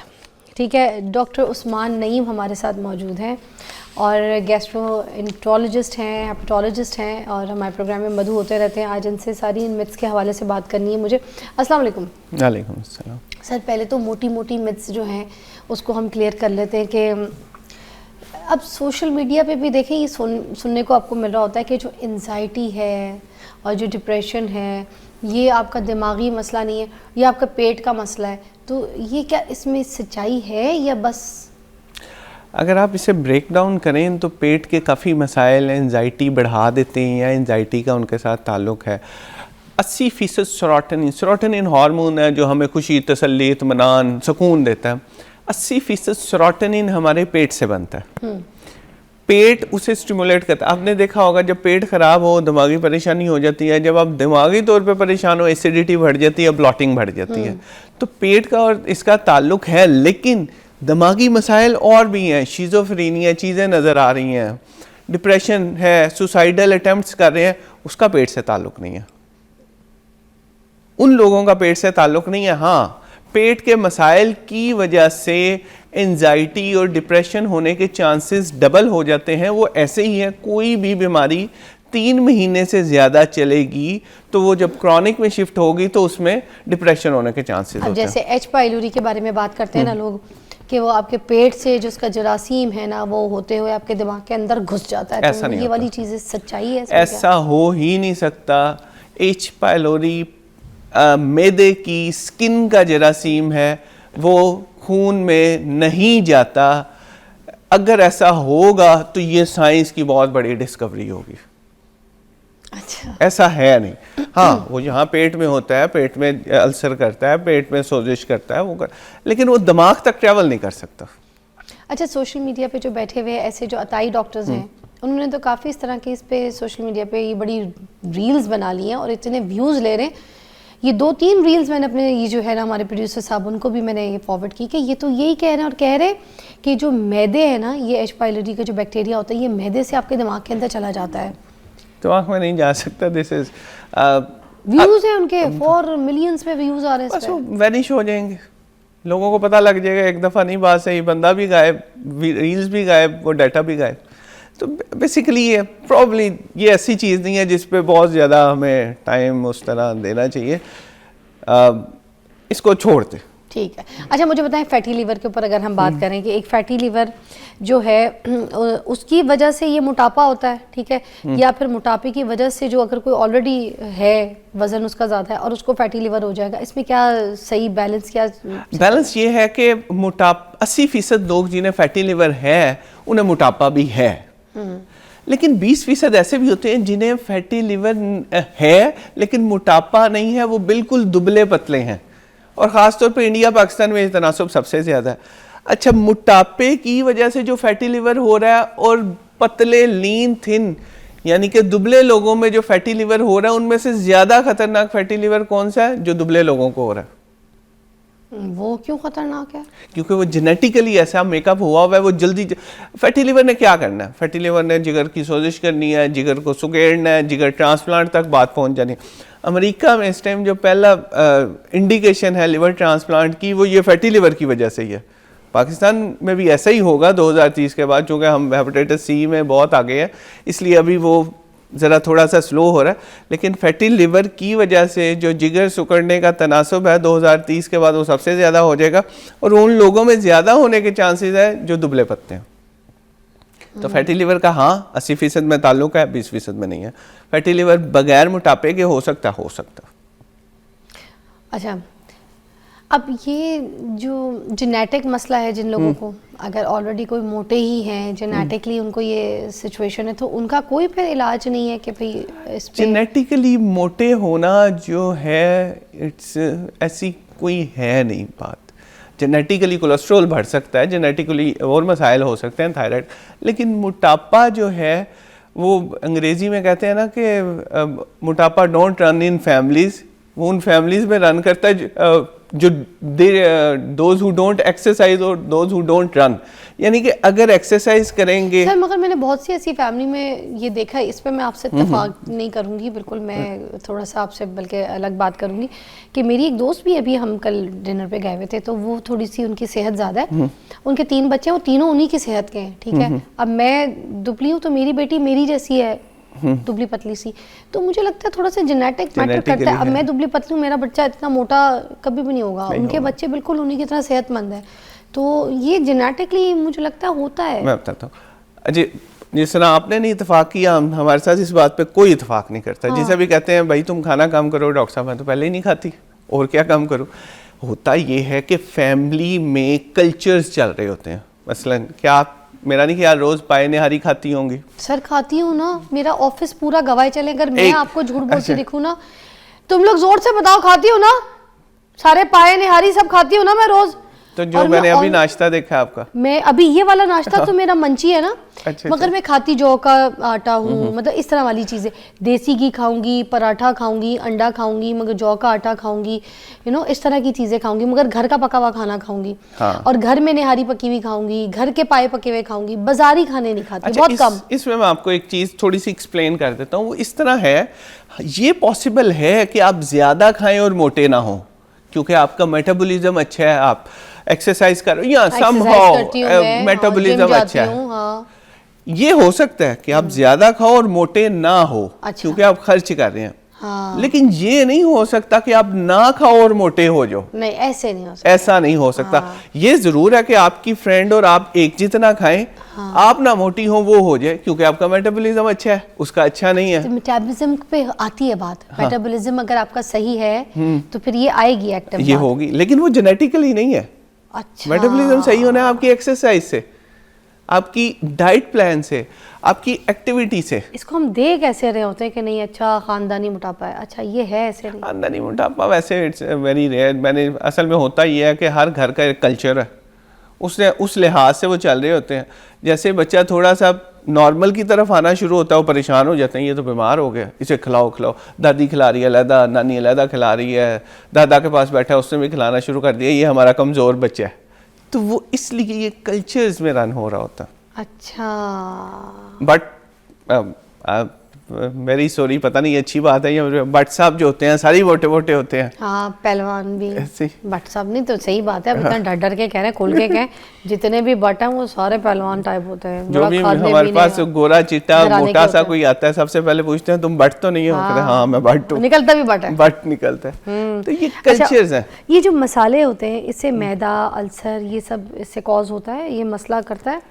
ठीक है। डॉक्टर उस्मान नईम हमारे साथ मौजूद हैं और गैस्ट्रोएंटरोलॉजिस्ट हैं, हेपेटोलॉजिस्ट हैं, और हमारे प्रोग्राम में मधु होते रहते हैं। आज इनसे सारी इन मिथ्स के हवाले से बात करनी है मुझे। अस्सलाम वालेकुम। वालेकुम अस्सलाम। सर, पहले तो मोटी मोटी मिथ्स जो हैं उसको हम क्लियर कर लेते हैं कि अब सोशल मीडिया पे भी देखें, ये सुनने को आपको मिल रहा होता है कि जो एंजाइटी है और जो डिप्रेशन है, ये आपका दिमागी मसला नहीं है, ये आपका पेट का मसला है। तो ये क्या इसमें सच्चाई है या बस? अगर आप इसे ब्रेक डाउन करें तो पेट के काफ़ी मसाइल एंजाइटी बढ़ा देते हैं या एंजाइटी का उनके साथ ताल्लुक़ है। 80% सेरोटोनिन हार्मोन है जो हमें खुशी, तसल्ली, इत्मीनान, सुकून देता है। 80% सेरोटोनिन हमारे पेट से बनता है। पेट उसे स्टिमुलेट करता है। आपने देखा होगा जब पेट ख़राब हो, दिमागी परेशानी हो जाती है। जब आप दिमागी तौर पे परेशान हो, एसिडिटी बढ़ जाती है, ब्लॉटिंग बढ़ जाती है। तो पेट का और इसका ताल्लुक है, लेकिन दिमागी मसाइल और भी हैं। शिज़ोफ्रेनिया चीज़ें नज़र आ रही हैं, डिप्रेशन है, सुसाइडल अटैम्प्ट्स कर रहे हैं, उसका पेट से ताल्लुक़ नहीं है। उन लोगों का पेट से ताल्लुक़ नहीं है। हाँ, पेट के मसाइल की वजह से एंजाइटी और डिप्रेशन होने के चांसेस डबल हो जाते हैं। वो ऐसे ही है, कोई भी बीमारी 3 महीने से ज़्यादा चलेगी तो वो जब क्रॉनिक में शिफ्ट होगी तो उसमें डिप्रेशन होने के चांसेस होते हैं। जैसे एच पाइलोरी के बारे में बात करते हैं ना लोग, कि वो आपके पेट से जो उसका जरासीम है ना, वो होते हुए आपके दिमाग के अंदर घुस जाता है। ऐसा तो नहीं ये होता। वाली चीज़ें सच्चाई है? ऐसा हो ही नहीं सकता। एच पाइलोरी मैदे की स्किन का जरासीम है, वो खून में नहीं जाता। अगर ऐसा होगा तो ये साइंस की बहुत बड़ी डिस्कवरी होगी। अच्छा, ऐसा है नहीं। हाँ, वो यहाँ पेट में होता है, पेट में अल्सर करता है, पेट में सोजिश करता है, लेकिन वो दिमाग तक ट्रैवल नहीं कर सकता। अच्छा, सोशल मीडिया पे जो बैठे हुए ऐसे जो अताई डॉक्टर्स हैं, उन्होंने तो काफ़ी इस तरह के इस पे सोशल मीडिया पे ये बड़ी रील्स बना ली हैं और इतने व्यूज़ ले रहे हैं। ये 2-3 रील्स मैंने अपने ये जो है ना हमारे प्रोड्यूसर साहब उनको भी मैंने ये फॉरवर्ड की कि ये तो यही कह रहे हैं और कह रहे कि जो मैदे है ना, ये एच पाइलोरी का जो बैक्टीरिया होता है, ये मैदे से आपके दिमाग के अंदर चला जाता है। दिमाग में नहीं जा सकता। दिस इज व्यूज़ हैं उनके 4 मिलियंस में व्यूज़ आ रहे हैं बस इस वो पे। वैनिश हो जाएंगे, लोगों को पता लग जाएगा। एक दफ़ा नहीं बात सही, बंदा भी गायब, रील्स भी गायब, वो डाटा भी गायब। तो बेसिकली ये प्रॉब्ली ये ऐसी चीज़ नहीं है जिस पे बहुत ज़्यादा हमें टाइम उस तरह देना चाहिए। इसको छोड़ते। ठीक है। अच्छा, मुझे बताएं, फैटी लीवर के ऊपर अगर हम बात करें कि एक फैटी लीवर जो है उसकी वजह से ये मोटापा होता है, ठीक है, या फिर मोटापे की वजह से जो अगर कोई ऑलरेडी है वजन उसका ज़्यादा है और उसको फैटी लीवर हो जाएगा, इसमें क्या सही बैलेंस? क्या बैलेंस ये है कि 80% लोग जिन्हें फैटी लिवर है उन्हें मोटापा भी है, लेकिन 20% ऐसे भी होते हैं जिन्हें फैटी लिवर है लेकिन मोटापा नहीं है, वो बिल्कुल दुबले पतले हैं। और ख़ासतौर पे इंडिया पाकिस्तान में तनासुब सबसे ज़्यादा है। अच्छा, मोटापे की वजह से जो फैटी लिवर हो रहा है और पतले लीन थिन यानी कि दुबले लोगों में जो फैटी लिवर हो रहा है, उनमें से ज़्यादा खतरनाक फैटी लिवर कौन सा है? जो दुबले लोगों को हो रहा है। वो क्यों खतरनाक है? क्योंकि वो जेनेटिकली ऐसा मेकअप हुआ हुआ है। वो जल्दी फैटी लिवर ने क्या करना है? फैटी लिवर ने जिगर की सोजिश करनी है, जिगर को सुगेड़ना है, जिगर ट्रांसप्लांट तक बात पहुंच जानी है। अमेरिका में इस टाइम जो पहला इंडिकेशन है लिवर ट्रांसप्लांट की, वो ये फैटी लिवर की वजह से ही है। पाकिस्तान में भी ऐसा ही होगा 2030 के बाद, चूँकि हम हेपेटाइटिस सी में बहुत आगे हैं, इसलिए अभी वो ज़रा थोड़ा सा स्लो हो रहा है। लेकिन फैटी लिवर की वजह से जो जिगर सिकुड़ने का तनासुब है 2030 के बाद वो सबसे ज़्यादा हो जाएगा, और उन लोगों में ज़्यादा होने के चांसेस है जो दुबले पत्ते हैं। तो फैटी लिवर का हाँ 80% में ताल्लुक है, 20% में नहीं है। फैटी लिवर बगैर मोटापे के हो सकता। अच्छा, अब ये जो जेनेटिक मसला है, जिन लोगों को अगर ऑलरेडी कोई मोटे ही हैं, जेनेटिकली उनको ये सिचुएशन है, तो उनका कोई फिर इलाज नहीं है कि भाई इस पे? जेनेटिकली मोटे होना जो है, इट्स ऐसी कोई है नहीं बात। जेनेटिकली कोलेस्ट्रॉल बढ़ सकता है, जेनेटिकली और मसाइल हो सकते हैं, थायराइड, लेकिन मोटापा जो है वो अंग्रेज़ी में कहते हैं ना कि मोटापा डोंट रन इन फैमिलीज़, वो उन फैमिलीज़ में रन करता है जो दोज हु डोंट एक्सरसाइज और दोज हु डोंट रन। यानी कि अगर एक्सरसाइज करेंगे सर, मगर मैंने बहुत सी ऐसी फैमिली में ये देखा है, इस पर मैं आपसे इत्तेफाक नहीं करूंगी बिल्कुल, मैं थोड़ा सा आपसे बल्कि अलग बात करूंगी कि मेरी एक दोस्त भी, अभी हम कल डिनर पे गए हुए थे, तो वो थोड़ी सी उनकी सेहत ज़्यादा है, उनके 3 बच्चे, वो तीनों उन्हीं की सेहत के हैं, ठीक है। अब मैं दुबली हूँ तो मेरी बेटी मेरी जैसी है, दुबली पतली सी, तो मुझे लगता है थोड़ा सा जेनेटिक मैटर करता है। अब मैं दुबली पतली हूँ, मेरा बच्चा इतना मोटा कभी भी नहीं होगा, उनके बच्चे बिल्कुल उन्हीं की तरह सेहतमंद है, तो ये जेनेटिकली मुझे लगता है होता है। मैं बताता हूँ अजय, जिस तरह आपने नहीं इत्तेफाक किया, हमारे साथ इस बात पे कोई इत्तेफाक नहीं करता। जिसे भी कहते हैं भाई तुम खाना कम करो, डॉक्टर साहब मैं तो पहले ही नहीं खाती और क्या कम करूँ। होता ये है कि फैमिली में कल्चर्स चल रहे होते हैं। मसलन क्या आप, मेरा नहीं ख्याल, रोज पाए निहारी खाती होंगी? सर खाती हूँ ना, मेरा ऑफिस पूरा गवाह चले, अगर मैं आपको झूठ बोलती दिखूँ ना, तुम लोग जोर से बताओ, खाती हो ना? सारे पाए निहारी सब खाती हूँ ना मैं रोज। तो जो और मैंने अभी नाश्ता देखा आपका, मैं अभी ये वाला नाश्ता तो मेरा मंची है ना, अच्छा, मगर मैं खाती जौ का आटा हूँ, मतलब इस तरह वाली चीज़ें, देसी घी खाऊंगी, पराठा खाऊंगी, अंडा खाऊंगी, मगर जौ का आटा खाऊंगी, इस तरह की चीज़ें खाऊंगी, मगर घर का पका हुआ खाना खाऊंगी। हाँ। और घर में निहारी पकी हुई खाऊंगी, घर के पाए पके हुए खाऊंगी, बाजारी खाने नहीं खाती। अच्छा, बहुत कम। इसमें मैं आपको एक चीज़ थोड़ी सी एक्सप्लेन कर देता हूँ। वो इस तरह है, ये पॉसिबल है कि आप ज़्यादा खाएं और मोटे ना हो, क्योंकि आपका मेटाबॉलिज्म अच्छा है, आप एक्सरसाइज कर रहे हो या समहाउ मेटाबॉलिज्म अच्छा है। हाँ। ये हो सकता है कि आप ज्यादा खाओ और मोटे ना हो, अच्छा। क्योंकि आप खर्च कर रहे हैं। हाँ। लेकिन ये नहीं हो सकता कि आप ना खाओ और मोटे हो जाओ। नहीं, ऐसे नहीं हो सकता। ऐसा नहीं हो सकता। हाँ। ये जरूर है कि आपकी फ्रेंड और आप एक जितना खाएं, हाँ। आप ना मोटी हो वो हो जाए, क्योंकि आपका मेटाबॉलिज्म अच्छा है, उसका अच्छा नहीं है। तो मेटाबॉलिज्म पे आती है बात। हाँ। मेटाबॉलिज्म अगर आपका सही है तो फिर ये आएगी एक्टिव ये होगी, लेकिन वो जेनेटिकली नहीं है। अच्छा। मेटाबॉलिज्म सही होना है आपकी एक्सरसाइज से, आपकी डाइट प्लान से, आपकी एक्टिविटी से। इसको हम देख कैसे रहे होते हैं कि नहीं अच्छा खानदानी मोटापा है, अच्छा ये है ऐसे नहीं। खानदानी मोटापा वैसे इट्स वेरी रेयर। मैंने असल में होता ये है कि हर घर का एक कल्चर है, उसने उस लिहाज से वो चल रहे होते हैं। जैसे बच्चा थोड़ा सा नॉर्मल की तरफ आना शुरू होता है, वो परेशान हो जाते हैं, ये तो बीमार हो गया, इसे खिलाओ खिलाओ। दादी खिला रही है अलहदा, नानी अलहदा खिला रही है, दादा के पास बैठा है उसने भी खिलाना शुरू कर दिया, ये हमारा कमज़ोर बच्चा है। तो वो इसलिए ये कल्चर्स में रन हो रहा होता है। अच्छा। बट मेरी सॉरी, पता नहीं अच्छी बात है या बट साहब जो होते हैं सारी मोटे मोटे होते हैं। हाँ, पहलवान भी ऐसे। बट सब नहीं तो सही बात है, अब इतना डर डर के कह रहे हैं, खोल के कहें, जितने भी बट हैं वो सारे पहलवान टाइप होते हैं। जो बड़ा भी खाने हमारे पीने पास का गोरा चिट्टा घराने के मोटा सा होते हैं। कोई आता है, सबसे पहले पूछते हैं तुम बट तो नहीं हो? कहते हैं, हाँ मैं बट हूँ। निकलता भी बट है। बट निकलता है। तो ये कल्चर्स हैं। ये जो मसाले होते हैं, इससे मैदा, अल्सर, ये सब इससे कॉज होता है, ये मसला करता है।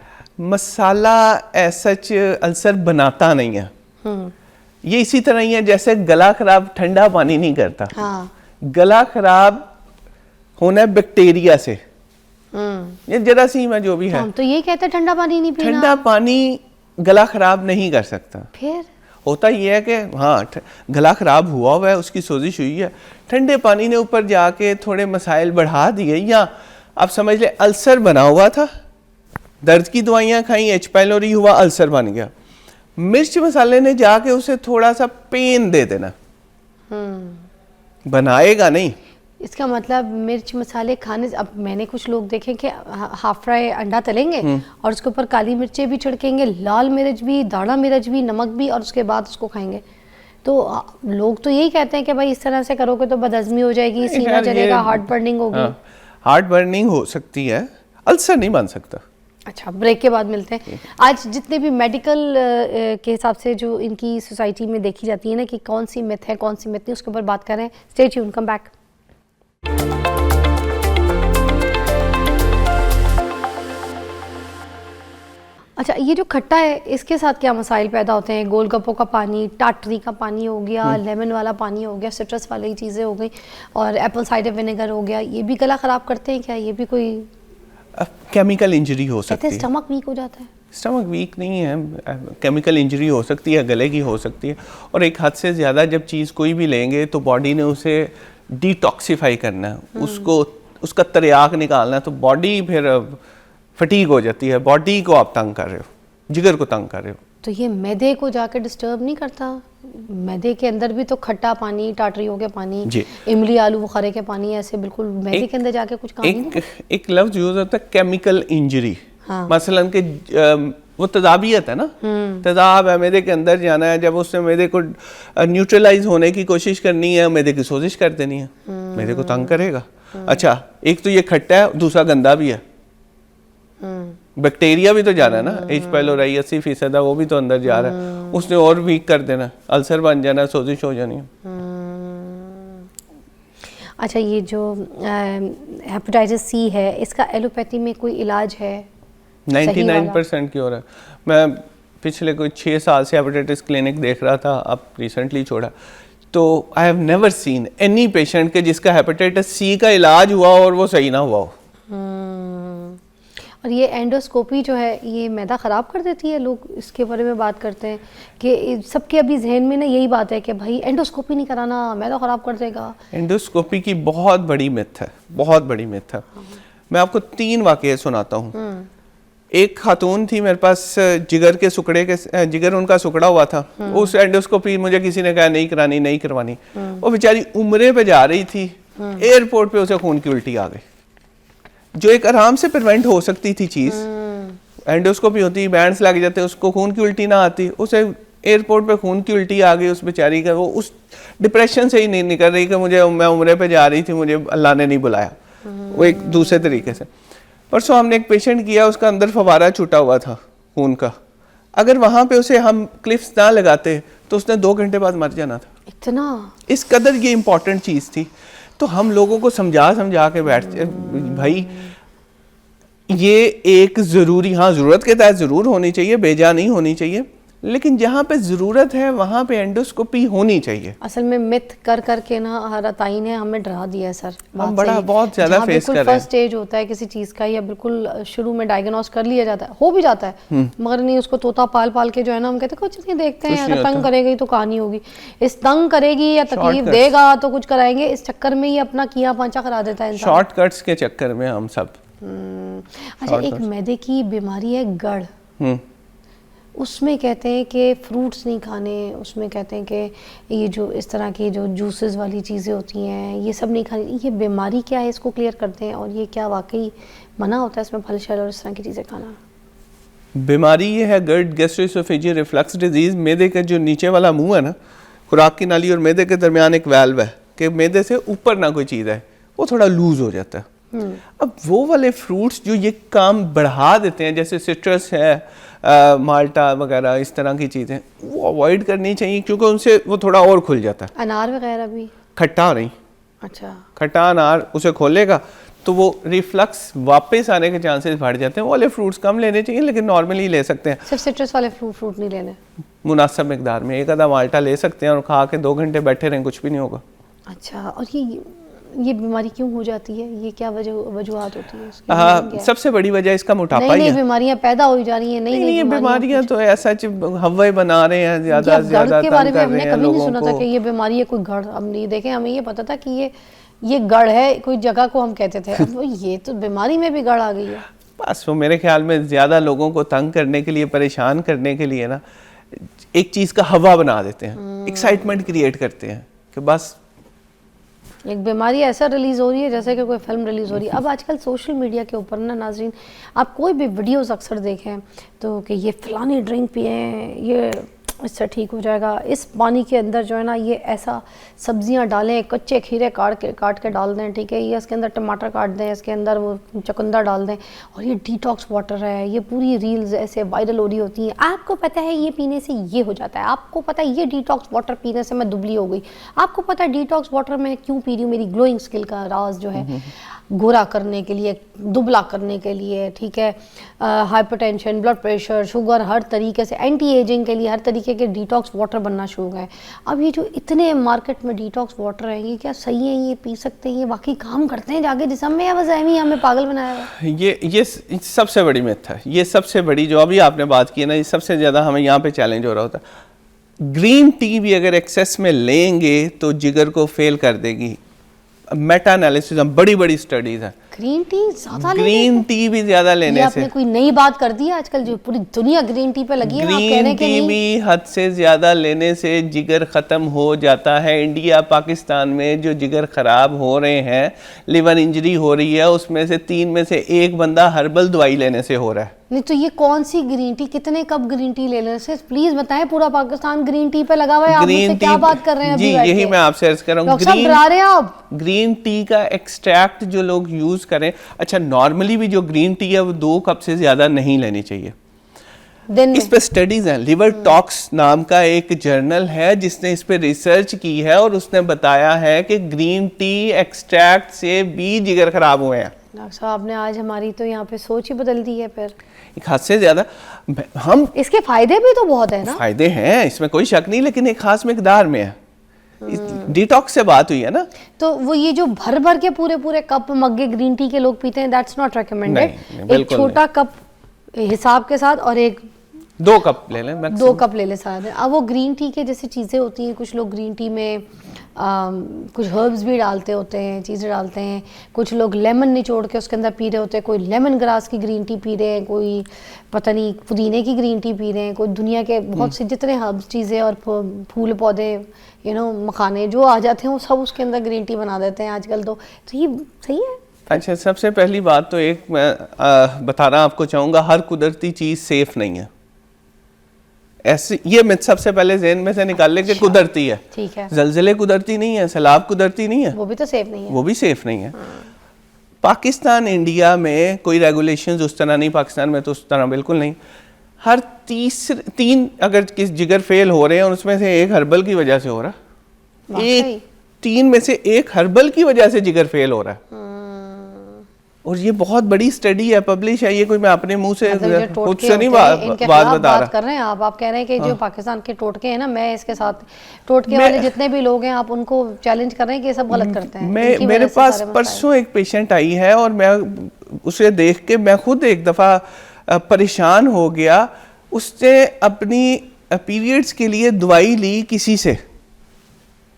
मसाला सच अल्सर बनाता नहीं है। ये इसी तरह ही है जैसे गला खराब ठंडा पानी नहीं करता। हाँ। गला खराब होना है बैक्टीरिया से, ये जरासीम है जो भी है। हम तो ये कहते हैं ठंडा पानी नहीं पीना। ठंडा पानी गला खराब नहीं कर सकता। फिर होता ये है कि हाँ गला खराब हुआ है, उसकी सोजिश हुई है, ठंडे पानी ने ऊपर जाके थोड़े मसाइल बढ़ा दिए, या आप समझ ले अल्सर बना हुआ था, दर्द की दवाइयाँ खाई, एच पाइलोरी हुआ, अल्सर बन गया। मिर्च मसाले ने जाके उसे थोड़ा सा पेन दे देना, बनाएगा नहीं। इसका मतलब मिर्च मसाले खाने से, अब मैंने कुछ लोग देखे कि हाफ फ्राई अंडा तलेंगे और उसके ऊपर काली मिर्चें भी छिड़केंगे, लाल मिर्च भी, दाढ़ा मिर्च भी, नमक भी, और उसके बाद उसको खाएंगे। तो लोग तो यही कहते हैं कि भाई इस तरह से करोगे तो बदहजमी हो जाएगी, सीना चलेगा, हार्ट बर्निंग होगी। हार्ट बर्निंग हो सकती है, अल्सर नहीं बन सकता। अच्छा, ब्रेक के बाद मिलते हैं। आज जितने भी मेडिकल के हिसाब से जो इनकी सोसाइटी में देखी जाती है ना कि कौन सी मिथ है, कौन सी मिथ नहीं, उसके ऊपर बात कर रहे हैं। Stay tuned, come back. अच्छा, ये जो खट्टा है इसके साथ क्या मसाइल पैदा होते हैं? गोलगप्पों का पानी, टाटरी का पानी हो गया, लेमन वाला पानी हो गया, सिट्रस वाली चीज़ें हो गई, और एप्पल साइडर विनेगर हो गया, ये भी गला ख़राब करते हैं क्या? ये भी कोई केमिकल इंजरी हो सकती है। स्टमक वीक हो जाता है? स्टमक वीक नहीं है, केमिकल इंजरी हो सकती है, गले की हो सकती है, और एक हद से ज़्यादा जब चीज़ कोई भी लेंगे तो बॉडी ने उसे डिटॉक्सीफाई करना है, उसको उसका तरियाक निकालना है, तो बॉडी फिर फटीग हो जाती है, बॉडी को आप तंग कर रहे हो, जिगर को तंग कर रहे हो। तो ये मैदे को जाकर डिस्टर्ब नहीं करता? मैदे के अंदर भी तो खट्टा पानी, टाटरियों के पानी, इमली आलू बुखारे के पानी, ऐसे बिल्कुल मैदे के अंदर जाके कुछ काम नहीं? एक लफ्ज यूज होता है केमिकल इंजरी। हाँ। मसलन के वो तदाबियत है ना, तदाब है, मैदे के अंदर जाना है, जब उसने मैदे को न्यूट्रलाइज होने की कोशिश करनी है, मैदे की सोजिश कर देनी है, मैदे को तंग करेगा। अच्छा, एक तो ये खट्टा है, दूसरा गंदा भी है, बैक्टीरिया भी तो जा रहा है ना, एच पाइलोरी 80% है, वो भी तो अंदर जा रहा है, उसने और वीक कर देना, अल्सर बन जाना, सोजिश हो जानी है। अच्छा, ये जो हेपेटाइटिस सी है, इसका एलोपैथी में कोई इलाज है? 99% क्योर है। मैं पिछले कोई 6 साल से हेपेटाइटिस क्लिनिक देख रहा था, अब रिसेंटली छोड़ा, तो I have never seen any patient के जिसका हेपेटाइटिस सी का इलाज हुआ और वो सही ना हुआ हो। और ये एंडोस्कोपी जो है, ये मैदा ख़राब कर देती है? लोग इसके बारे में बात करते हैं कि सबके अभी जहन में ना यही बात है कि भाई एंडोस्कोपी नहीं कराना, मैदा ख़राब कर देगा। एंडोस्कोपी की बहुत बड़ी मिथ है, बहुत बड़ी मिथ है। मैं आपको 3 वाक़ये सुनाता हूँ। एक खातून थी मेरे पास, जिगर उनका सुकड़ा हुआ था, उस एंडोस्कोपी मुझे किसी ने कहा नहीं करवानी। वो बेचारी उम्रे पे जा रही थी, एयरपोर्ट पे उसे खून की उल्टी आ गई, जो एक आराम से प्रिवेंट हो सकती थी चीज़। एंडोस्कोपी होती, बैंड्स लग जाते, उसको खून की उल्टी ना आती, उसे एयरपोर्ट पे खून की उल्टी आ गई उस बेचारी का। वो उस डिप्रेशन से ही नहीं निकल रही कि मैं उम्रे पे जा रही थी, मुझे अल्लाह ने नहीं बुलाया, वो एक दूसरे तरीके से। परसों हमने एक पेशेंट किया, उसका अंदर फवारा छूटा हुआ था खून का। अगर वहाँ पे उसे हम क्लिप्स ना लगाते तो उसने 2 घंटे बाद मर जाना था। इतना इस कदर ये इम्पोर्टेंट चीज़ थी। तो हम लोगों को समझा के बैठते, भाई ये एक ज़रूरी, हाँ ज़रूरत के तहत ज़रूर होनी चाहिए, बेजा नहीं होनी चाहिए, लेकिन जहाँ पे ज़रूरत है वहाँ पे एंडोस्कोपी होनी चाहिए। असल में मिथ कर के ना हर ताई ने हमें डरा दिया है सर। हम बहुत ज़्यादा फेस कर रहे हैं। फर्स्ट स्टेज होता है किसी चीज़ का, या बिल्कुल शुरू में डायग्नोस कर लिया जाता है, हो भी जाता है, मगर नहीं, उसको तोता पाल के जो है ना, हम कहते हैं कुछ नहीं, देखते हैं, अगर तंग करेगी तो कहानी होगी, इस तंग करेगी या तकलीफ देगा तो कुछ कराएंगे, इस चक्कर में ही अपना किया पांचा करा देता है इंसान। शॉर्टकट्स के चक्कर में हम सब। अच्छा, एक मैदे की बीमारी है गढ़, उसमें कहते हैं कि फ्रूट्स नहीं खाने, उसमें कहते हैं कि ये जो इस तरह की जो जूसेस वाली चीज़ें होती हैं ये सब नहीं खानी। ये बीमारी क्या है, इसको क्लियर करते हैं, और ये क्या वाकई मना होता है इसमें फल शल और इस तरह की चीज़ें खाना? बीमारी ये है गट गैस्ट्रोएसोफेजियल रिफ्लक्स डिजीज़। मैदे का जो नीचे वाला मुंह है ना, खुराक की नाली और मैदे के दरमियान एक वाल्व है कि मैदे से ऊपर ना कोई चीज़ है, वो थोड़ा लूज हो जाता है। अब वो वाले फ्रूट्स जो ये काम बढ़ा देते हैं, जैसे सिट्रस है, माल्टा वगैरह, इस तरह की चीज़ें, वो अवॉइड करनी चाहिए, क्योंकि उनसे वो थोड़ा और खुल जाता है। अनार वगैरह भी खट्टा नहीं, अच्छा खट्टा अनार उसे खोलेगा तो वो रिफ्लक्स वापस आने के चांसेस बढ़ जाते हैं। वो वाले फ्रूट्स कम लेने चाहिए, लेकिन नॉर्मली ले सकते हैं। सिर्फ सिट्रस वाले फ्रूट नहीं लेने, मुनासिब मिकदार में 1 आधा माल्टा ले सकते हैं और खा के 2 घंटे बैठे रहें, कुछ भी नहीं होगा। अच्छा, और ये बीमारी क्यों हो जाती है, ये क्या वजूहात होती है उसकी? सबसे बड़ी वजह इसका मोटापा ही है। नई बीमारियां पैदा हो जा रही हैं, नई बीमारियां तो ऐसा हवा बना रहे हैं, ज्यादा के बारे में हमने कभी नहीं सुना था कि ये बीमारी है कोई गढ़। अब नहीं देखे, हमें ये पता था कि ये गढ़ है, कोई जगह को हम कहते थे, अब ये तो बीमारी में भी गढ़ आ गई है। बस वो मेरे ख्याल में ज्यादा लोगों को तंग करने के लिए, परेशान करने के लिए ना, एक चीज का हवा बना देते हैं, एक्साइटमेंट क्रिएट करते हैं कि बस एक बीमारी ऐसा रिलीज़ हो रही है जैसे कि कोई फिल्म रिलीज़ हो रही है। अब आजकल सोशल मीडिया के ऊपर ना नाज़रीन, आप कोई भी वीडियोस अक्सर देखें तो कि ये फ़लानी ड्रिंक पिएं, ये इससे ठीक हो जाएगा, इस पानी के अंदर जो है ना ये ऐसा सब्जियां डालें, कच्चे खीरे काट के डाल दें, ठीक है, ये इसके अंदर टमाटर काट दें, इसके अंदर वो चुकंदर डाल दें, और ये डिटॉक्स वाटर है। ये पूरी रील्स ऐसे वायरल हो रही होती हैं। आपको पता है ये पीने से ये हो जाता है, आपको पता है ये डिटॉक्स वाटर पीने से मैं दुबली हो गई, आपको पता है डिटॉक्स वाटर मैं क्यों पी रही हूँ, मेरी ग्लोइंग स्किन का राज जो है गोरा करने के लिए, दुबला करने के लिए, ठीक है, हाइपरटेंशन, ब्लड प्रेशर, शुगर, हर तरीके से एंटी एजिंग के लिए हर तरीके के डिटॉक्स वाटर बनना शुरू हो गए। अब ये जो इतने मार्केट में डिटॉक्स वाटर हैं, ये क्या सही है, ये पी सकते हैं, ये वाकई काम करते हैं जाके जिस्म में, या बस एमी हमें पागल बनाया है? ये सबसे बड़ी मिथ है। ये सबसे बड़ी जो अभी आपने बात की है ना, ये सबसे ज़्यादा हमें यहाँ पे चैलेंज हो रहा होता है। ग्रीन टी भी अगर एक्सेस में लेंगे तो जिगर को फेल कर देगी। मेटा एनालिसिस, बड़ी स्टडीज हैं। ग्रीन टी ज्यादा ग्रीन टी भी ज्यादा लेने से, आपने कोई नई बात कर दी है, आजकल जो पूरी दुनिया ग्रीन टी पे लगी है। ग्रीन टी भी हद से ज्यादा लेने से जिगर खत्म हो जाता है। इंडिया पाकिस्तान में जो जिगर खराब हो रहे हैं, लिवर इंजरी हो रही है, उसमें से 3 में से 1 बंदा हर्बल दवाई लेने से हो रहा है। नहीं तो ये कौन सी ग्रीन टी, कितने कप ग्रीन टी लेने से? प्लीज बताएं, पूरा पाकिस्तान ग्रीन टी पे लगा हुआ है, आप मुझसे क्या बात कर रहे हैं? जी यही मैं आपसे अर्ज कर रहा हूँ। ग्रीन टी का एक्सट्रैक्ट जो लोग यूज करें, अच्छा नॉर्मली भी जो ग्रीन टी है वो 2 कप से ज्यादा नहीं लेनी चाहिए। इस पे स्टडीज हैं। लिवर टॉक्स नाम का एक जर्नल है जिसने इस पे रिसर्च की है, और उसने बताया है कि ग्रीन टी एक्सट्रैक्ट से भी जिगर खराब हुए हैं। डॉक्टर साहब ने आज हमारी तो यहाँ पे सोच ही बदल दी है। फिर एक हद से ज्यादा हम, इसके फायदे भी तो बहुत है ना? फायदे हैं, इसमें कोई शक नहीं, लेकिन एक खास मिकदार में है। डिटॉक्स से बात हुई है ना, तो वो ये जो भर के पूरे कप मग्गे ग्रीन टी के लोग पीते हैं, दैट्स नॉट रिकमेंडेड। एक छोटा कप हिसाब के साथ और एक 2 कप ले लें दो मैक्सिमम। कप ले ले सारा दिन। अब वो ग्रीन टी के जैसे चीज़ें होती हैं, कुछ लोग ग्रीन टी में कुछ हर्ब्स भी डालते होते हैं, चीज़ें डालते हैं, कुछ लोग लेमन निचोड़ के उसके अंदर पी रहे होते हैं, कोई लेमन ग्रास की ग्रीन टी पी रहे हैं, कोई पता नहीं पुदीने की ग्रीन टी पी रहे हैं, कोई दुनिया के बहुत से जितने हर्ब्स चीज़ें और फूल पौधे मखाने जो आ जाते हैं वो सब उसके अंदर ग्रीन टी बना देते हैं आजकल। तो ये सही है। अच्छा, सबसे पहली बात तो एक मैं बताना आपको चाहूँगा, हर कुदरती चीज़ सेफ़ नहीं है। ऐसे ये मिथ सबसे पहले ज़हन में से निकाल ले कि कुदरती है। ठीक है। ज़लज़ले कुदरती नहीं है, सैलाब कुदरती नहीं है, वो भी तो सेफ नहीं है। वो भी सेफ़ नहीं है। पाकिस्तान इंडिया में कोई रेगुलेशंस उस तरह नहीं, पाकिस्तान में तो उस तरह बिल्कुल नहीं। हर 3 अगर किस जिगर फेल हो रहे हैं और उसमें से एक हर्बल की वजह से हो रहा है, वाकई। 3 में से एक हर्बल की वजह से जिगर फेल हो रहा है। और ये बहुत बड़ी स्टडी है, पब्लिश है, ये कोई मैं अपने मुंह से खुद से नहीं बात बता रहा कर रहे हैं आप कह रहे हैं कि जो पाकिस्तान के टोटके हैं ना, मैं इसके साथ टोटके वाले जितने भी लोग हैं आप उनको चैलेंज कर रहे हैं कि ये सब गलत करते हैं। मेरे पास परसों एक पेशेंट आई है और मैं उसे देख के मैं खुद एक दफ़ा परेशान हो गया। उसने अपनी पीरियड्स के लिए दवाई ली किसी से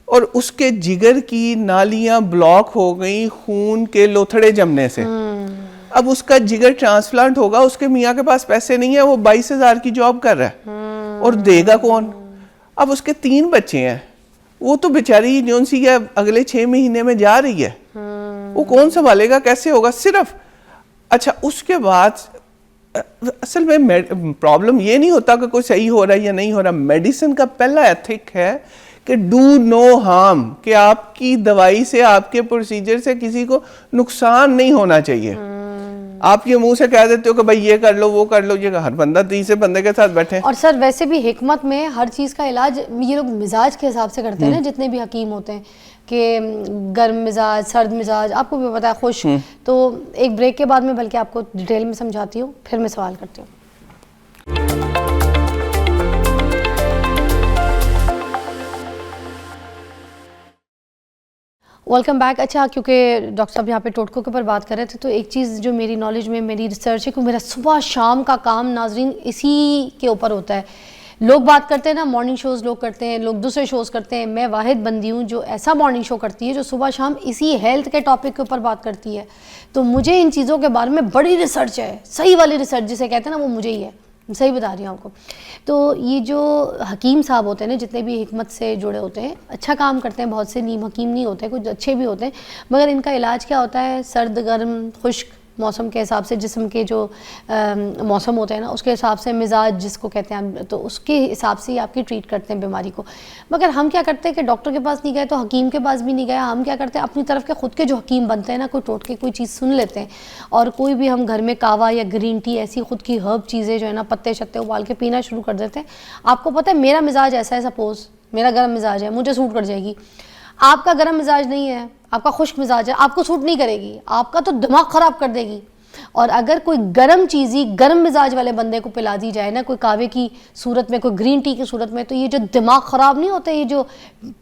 और उसके जिगर की नालियां ब्लॉक हो गई खून के लोथड़े जमने से। अब उसका जिगर ट्रांसप्लांट होगा, उसके मियाँ के पास पैसे नहीं है, वो 22,000 की जॉब कर रहा है और देगा कौन? अब उसके 3 बच्चे हैं, वो तो बेचारी जोन सी है अगले 6 महीने में जा रही है, वो कौन संभालेगा, कैसे होगा? सिर्फ अच्छा, उसके बाद असल में प्रॉब्लम ये नहीं होता कि कोई सही हो रहा है या नहीं हो रहा। मेडिसिन का पहला एथिक है कि डू नो हार्म, कि आपकी दवाई से, आपके प्रोसीजर से किसी को नुकसान नहीं होना चाहिए। आप ये मुंह से कह देते हो कि भाई ये कर लो वो कर लो, ये हर बंदा तीसरे बंदे के साथ बैठे। और सर वैसे भी हिकमत में हर चीज़ का इलाज ये लोग मिजाज के हिसाब से करते हैं ना, जितने भी हकीम होते हैं कि गर्म मिजाज, सर्द मिजाज, आपको भी पता है, खुश। तो एक ब्रेक के बाद में बल्कि आपको डिटेल में समझाती हूँ, फिर मैं सवाल करती हूँ। Welcome back. अच्छा, क्योंकि डॉक्टर साहब यहाँ पे टोटकों के ऊपर बात कर रहे थे, तो एक चीज़ जो मेरी नॉलेज में, मेरी रिसर्च है कि मेरा सुबह शाम का काम नाजरीन इसी के ऊपर होता है। लोग बात करते हैं ना, मॉर्निंग शोज़ लोग करते हैं, लोग दूसरे शोज़ करते हैं, मैं वाहिद बंदी हूँ जो ऐसा मॉर्निंग शो करती है जो सुबह शाम इसी हेल्थ के टॉपिक के ऊपर बात करती है। तो मुझे इन चीज़ों के बारे में बड़ी रिसर्च है, सही वाली रिसर्च जिसे कहते हैं ना, वो मुझे ही है, सही बता रही हूँ आपको। तो ये जो हकीम साहब होते हैं ना, जितने भी हिकमत से जुड़े होते हैं, अच्छा काम करते हैं, बहुत से नीम हकीम नहीं होते, कुछ अच्छे भी होते हैं, मगर इनका इलाज क्या होता है? सर्द गर्म खुश्क मौसम के हिसाब से, जिस्म के जो मौसम होते हैं ना, उसके हिसाब से मिजाज जिसको कहते हैं, तो उसके हिसाब से ही आपकी ट्रीट करते हैं बीमारी को। मगर हम क्या करते हैं कि डॉक्टर के पास नहीं गए तो हकीम के पास भी नहीं गया, हम क्या करते हैं अपनी तरफ के खुद के जो हकीम बनते हैं ना, कोई टोटके कोई चीज़ सुन लेते हैं और कोई भी हम घर में कावा या ग्रीन टी ऐसी खुद की हर्ब चीज़ें जो है ना, पत्ते शत्ते उबाल के पीना शुरू कर देते हैं। आपको पता है मेरा मिजाज ऐसा है, सपोज़ मेरा गर्म मिजाज है, मुझे सूट कर जाएगी। आपका गर्म मिजाज नहीं है, आपका खुश्क मिजाज है, आपको सूट नहीं करेगी, आपका तो दिमाग ख़राब कर देगी। और अगर कोई गर्म चीज़ ही गर्म मिजाज वाले बंदे को पिला दी जाए ना, कोई कावे की सूरत में, कोई ग्रीन टी की सूरत में, तो ये जो दिमाग ख़राब नहीं होते, ये जो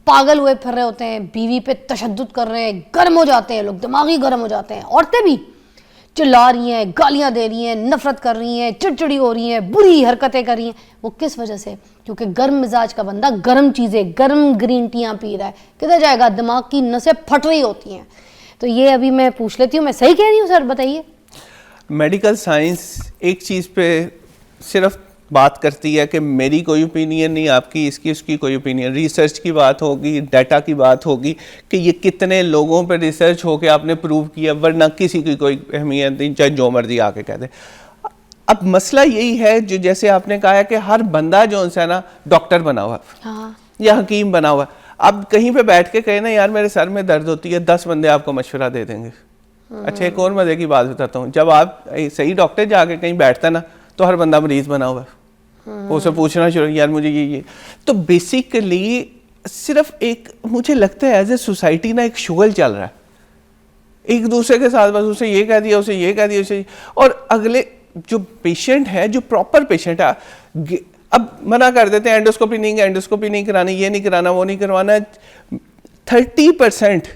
पागल हुए फिर रहे होते हैं, बीवी पे तशद्दुद कर रहे हैं, गर्म हो जाते हैं लोग, दिमागी गर्म हो जाते हैं। औरतें भी चिल्ला रही हैं, गालियाँ दे रही हैं, नफरत कर रही हैं, चिड़चिड़ी हो रही हैं, बुरी हरकतें कर रही हैं। वो किस वजह से? क्योंकि गर्म मिजाज का बंदा गर्म चीज़ें, गर्म ग्रीन टियाँ पी रहा है। किधर जाएगा? दिमाग की नसें फट रही होती हैं। तो ये अभी मैं पूछ लेती हूँ, मैं सही कह रही हूँ सर, बताइए। मेडिकल साइंस एक चीज़ पे सिर्फ बात करती है कि मेरी कोई ओपिनियन नहीं, आपकी इसकी उसकी कोई ओपिनियन। रिसर्च की बात होगी, डाटा की बात होगी कि ये कितने लोगों पे रिसर्च हो के आपने प्रूव किया, वरना किसी की कोई अहमियत नहीं, चाहे जो मर्जी आके कह दे। अब मसला यही है जो जैसे आपने कहा है कि हर बंदा जो है ना डॉक्टर बना हुआ या हकीम बना हुआ। अब कहीं पे बैठ के कहे ना यार मेरे सर में दर्द होती है, 10 बंदे आपको मशवरा दे देंगे। अच्छा, एक और मजे की बात बताता हूँ, जब आप सही डॉक्टर जाके कहीं बैठता ना तो हर बंदा मरीज बना हुआ है, उसे पूछना शुरू यार मुझे ये। तो बेसिकली सिर्फ एक मुझे लगता है एज ए सोसाइटी ना एक शुगल चल रहा है एक दूसरे के साथ, बस उसे ये कह दिया, उसे ये कह दिया, उसे। और अगले जो पेशेंट है, जो प्रॉपर पेशेंट है, अब मना कर देते हैं एंडोस्कोपी नहीं करानी, ये नहीं कराना, वो नहीं करवाना। 30%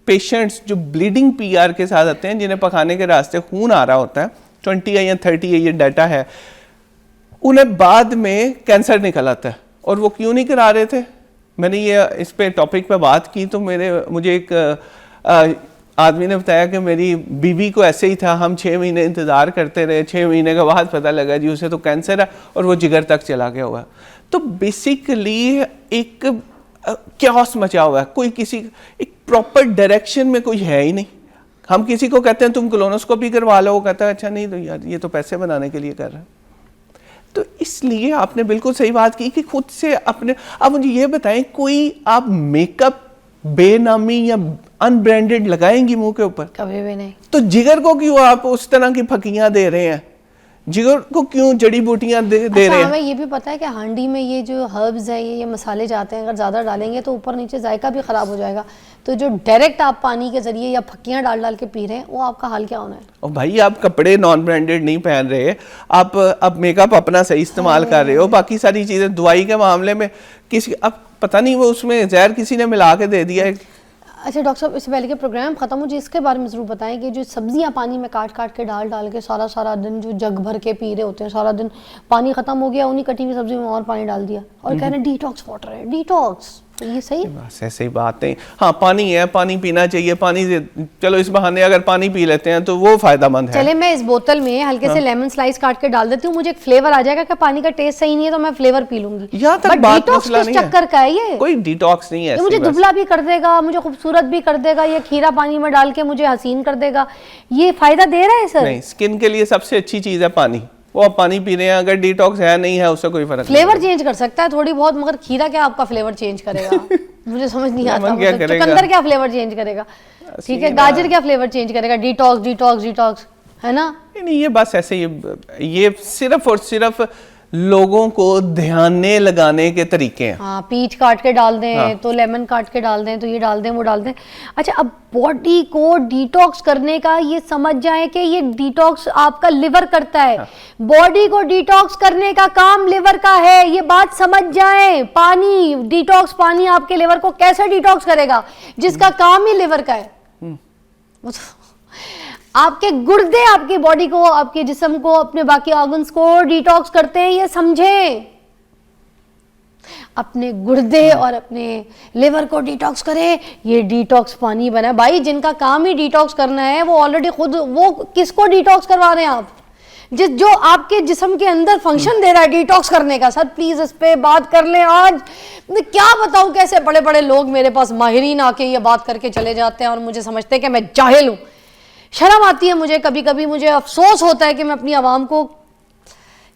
पेशेंट्स जो ब्लीडिंग पीआर के साथ आते हैं, जिन्हें पखाने के रास्ते खून आ रहा होता है, 20 या 30 ये डाटा है, उन्हें बाद में कैंसर निकल आता है। और वो क्यों नहीं करा रहे थे? मैंने ये इस पे टॉपिक पे बात की तो मुझे एक आदमी ने बताया कि मेरी बीवी को ऐसे ही था, हम 6 महीने इंतज़ार करते रहे, 6 महीने के बाद पता लगा जी उसे तो कैंसर है और वो जिगर तक चला गया हुआ। तो बेसिकली एक क्यास मचा हुआ है, कोई किसी एक प्रॉपर डायरेक्शन में कोई है ही नहीं। हम किसी को कहते हैं तुम कोलोनोस्कोपी करवा लो, वो कहता है अच्छा नहीं तो यार ये तो पैसे बनाने के लिए कर रहा है। तो इसलिए आपने बिल्कुल सही बात की कि खुद से अपने, अब मुझे ये बताएं कोई आप मेकअप बेनामी या अनब्रांडेड लगाएंगी मुंह के ऊपर? कभी भी नहीं। तो जिगर को क्यों आप उस तरह की फकियां दे रहे हैं? जिगर को क्यों जड़ी बूटियां दे रहे हैं? हमें ये भी पता है कि हांडी में ये जो हर्ब्स है ये मसाले जाते हैं, अगर ज़्यादा डालेंगे तो ऊपर नीचे जायका भी ख़राब हो जाएगा। तो जो डायरेक्ट आप पानी के जरिए या फक्कियां डाल डाल के पी रहे हैं वो आपका हाल क्या होना है? और भाई आप कपड़े नॉन ब्रांडेड नहीं पहन रहे, आप अब मेकअप अपना सही इस्तेमाल कर रहे हो, बाकी सारी चीज़ें दवाई के मामले में किसी अब पता नहीं वो उसमें जहर किसी ने मिला के दे दिया है। अच्छा डॉक्टर साहब, इससे पहले कि प्रोग्राम ख़त्म हो, इसके बारे में ज़रूर बताएं कि जो सब्जियां पानी में काट काट के डाल के सारा दिन जो जग भर के पी रहे होते हैं, सारा दिन पानी ख़त्म हो गया, उन्हीं कटी हुई सब्जी में और पानी डाल दिया और कह रहे हैं डिटॉक्स वाटर है, डिटॉक्स। तो ये सही है? बस ऐसे ही बातें। हाँ पानी है, पानी पीना चाहिए, पानी से चलो इस बहाने अगर पानी पी लेते हैं तो वो फायदेमंद है। चले मैं इस बोतल में हल्के से लेमन स्लाइस काट के डाल देती हूँ, मुझे एक फ्लेवर आ जाएगा कि पानी का टेस्ट सही नहीं है तो मैं फ्लेवर पी लूंगी। यहाँ तक बात मसला नहीं है। चक्कर का है ये? कोई डिटॉक्स नहीं है। मुझे दुबला भी कर देगा, मुझे खूबसूरत भी कर देगा, ये खीरा पानी में डाल के मुझे हसीन कर देगा, ये फायदा दे रहा है सर? नहीं, स्किन के लिए सबसे अच्छी चीज है पानी। वो आप पानी पी रहे हैं, अगर डिटॉक्स है नहीं है उससे कोई फर्क फ्लेवर चेंज कर सकता है थोड़ी बहुत, मगर खीरा क्या आपका फ्लेवर चेंज करेगा? मुझे समझ नहीं आता। चुकंदर क्या फ्लेवर चेंज करेगा? ठीक है, गाजर क्या फ्लेवर चेंज करेगा? डिटॉक्स डिटॉक्स डिटॉक्स, है ना? नहीं ये बस ऐसे ये सिर्फ और सिर्फ लोगों को ध्यान लगाने के तरीके हैं। हाँ, पीच काट के डाल दें तो लेमन काट के डाल दें, तो ये डाल दें वो डाल दें। अच्छा, अब बॉडी को डिटॉक्स करने का ये समझ जाएं कि ये डिटॉक्स आपका लिवर करता है। बॉडी को डिटॉक्स करने का काम लिवर का है, ये बात समझ जाएं। पानी डिटॉक्स, पानी आपके लिवर को कैसे डिटॉक्स करेगा जिसका काम ही लिवर का है? आपके गुर्दे आपकी बॉडी को, आपके जिस्म को, अपने बाकी ऑर्गन्स को डिटॉक्स करते हैं, ये समझें। अपने गुर्दे और अपने लिवर को डिटॉक्स करें, ये डिटॉक्स पानी बना है। भाई जिनका काम ही डिटॉक्स करना है वो ऑलरेडी खुद, वो किसको डिटॉक्स करवा रहे हैं आप? जो आपके जिस्म के अंदर फंक्शन दे रहा है डिटॉक्स करने का। सर प्लीज इस पे बात कर लें आज। मैं क्या बताऊं कैसे बड़े बड़े लोग मेरे पास माहिरीन आके ये बात करके चले जाते हैं और मुझे समझते हैं कि मैं जाहिल हूं। शर्म आती है मुझे, कभी कभी मुझे अफसोस होता है कि मैं अपनी आवाम को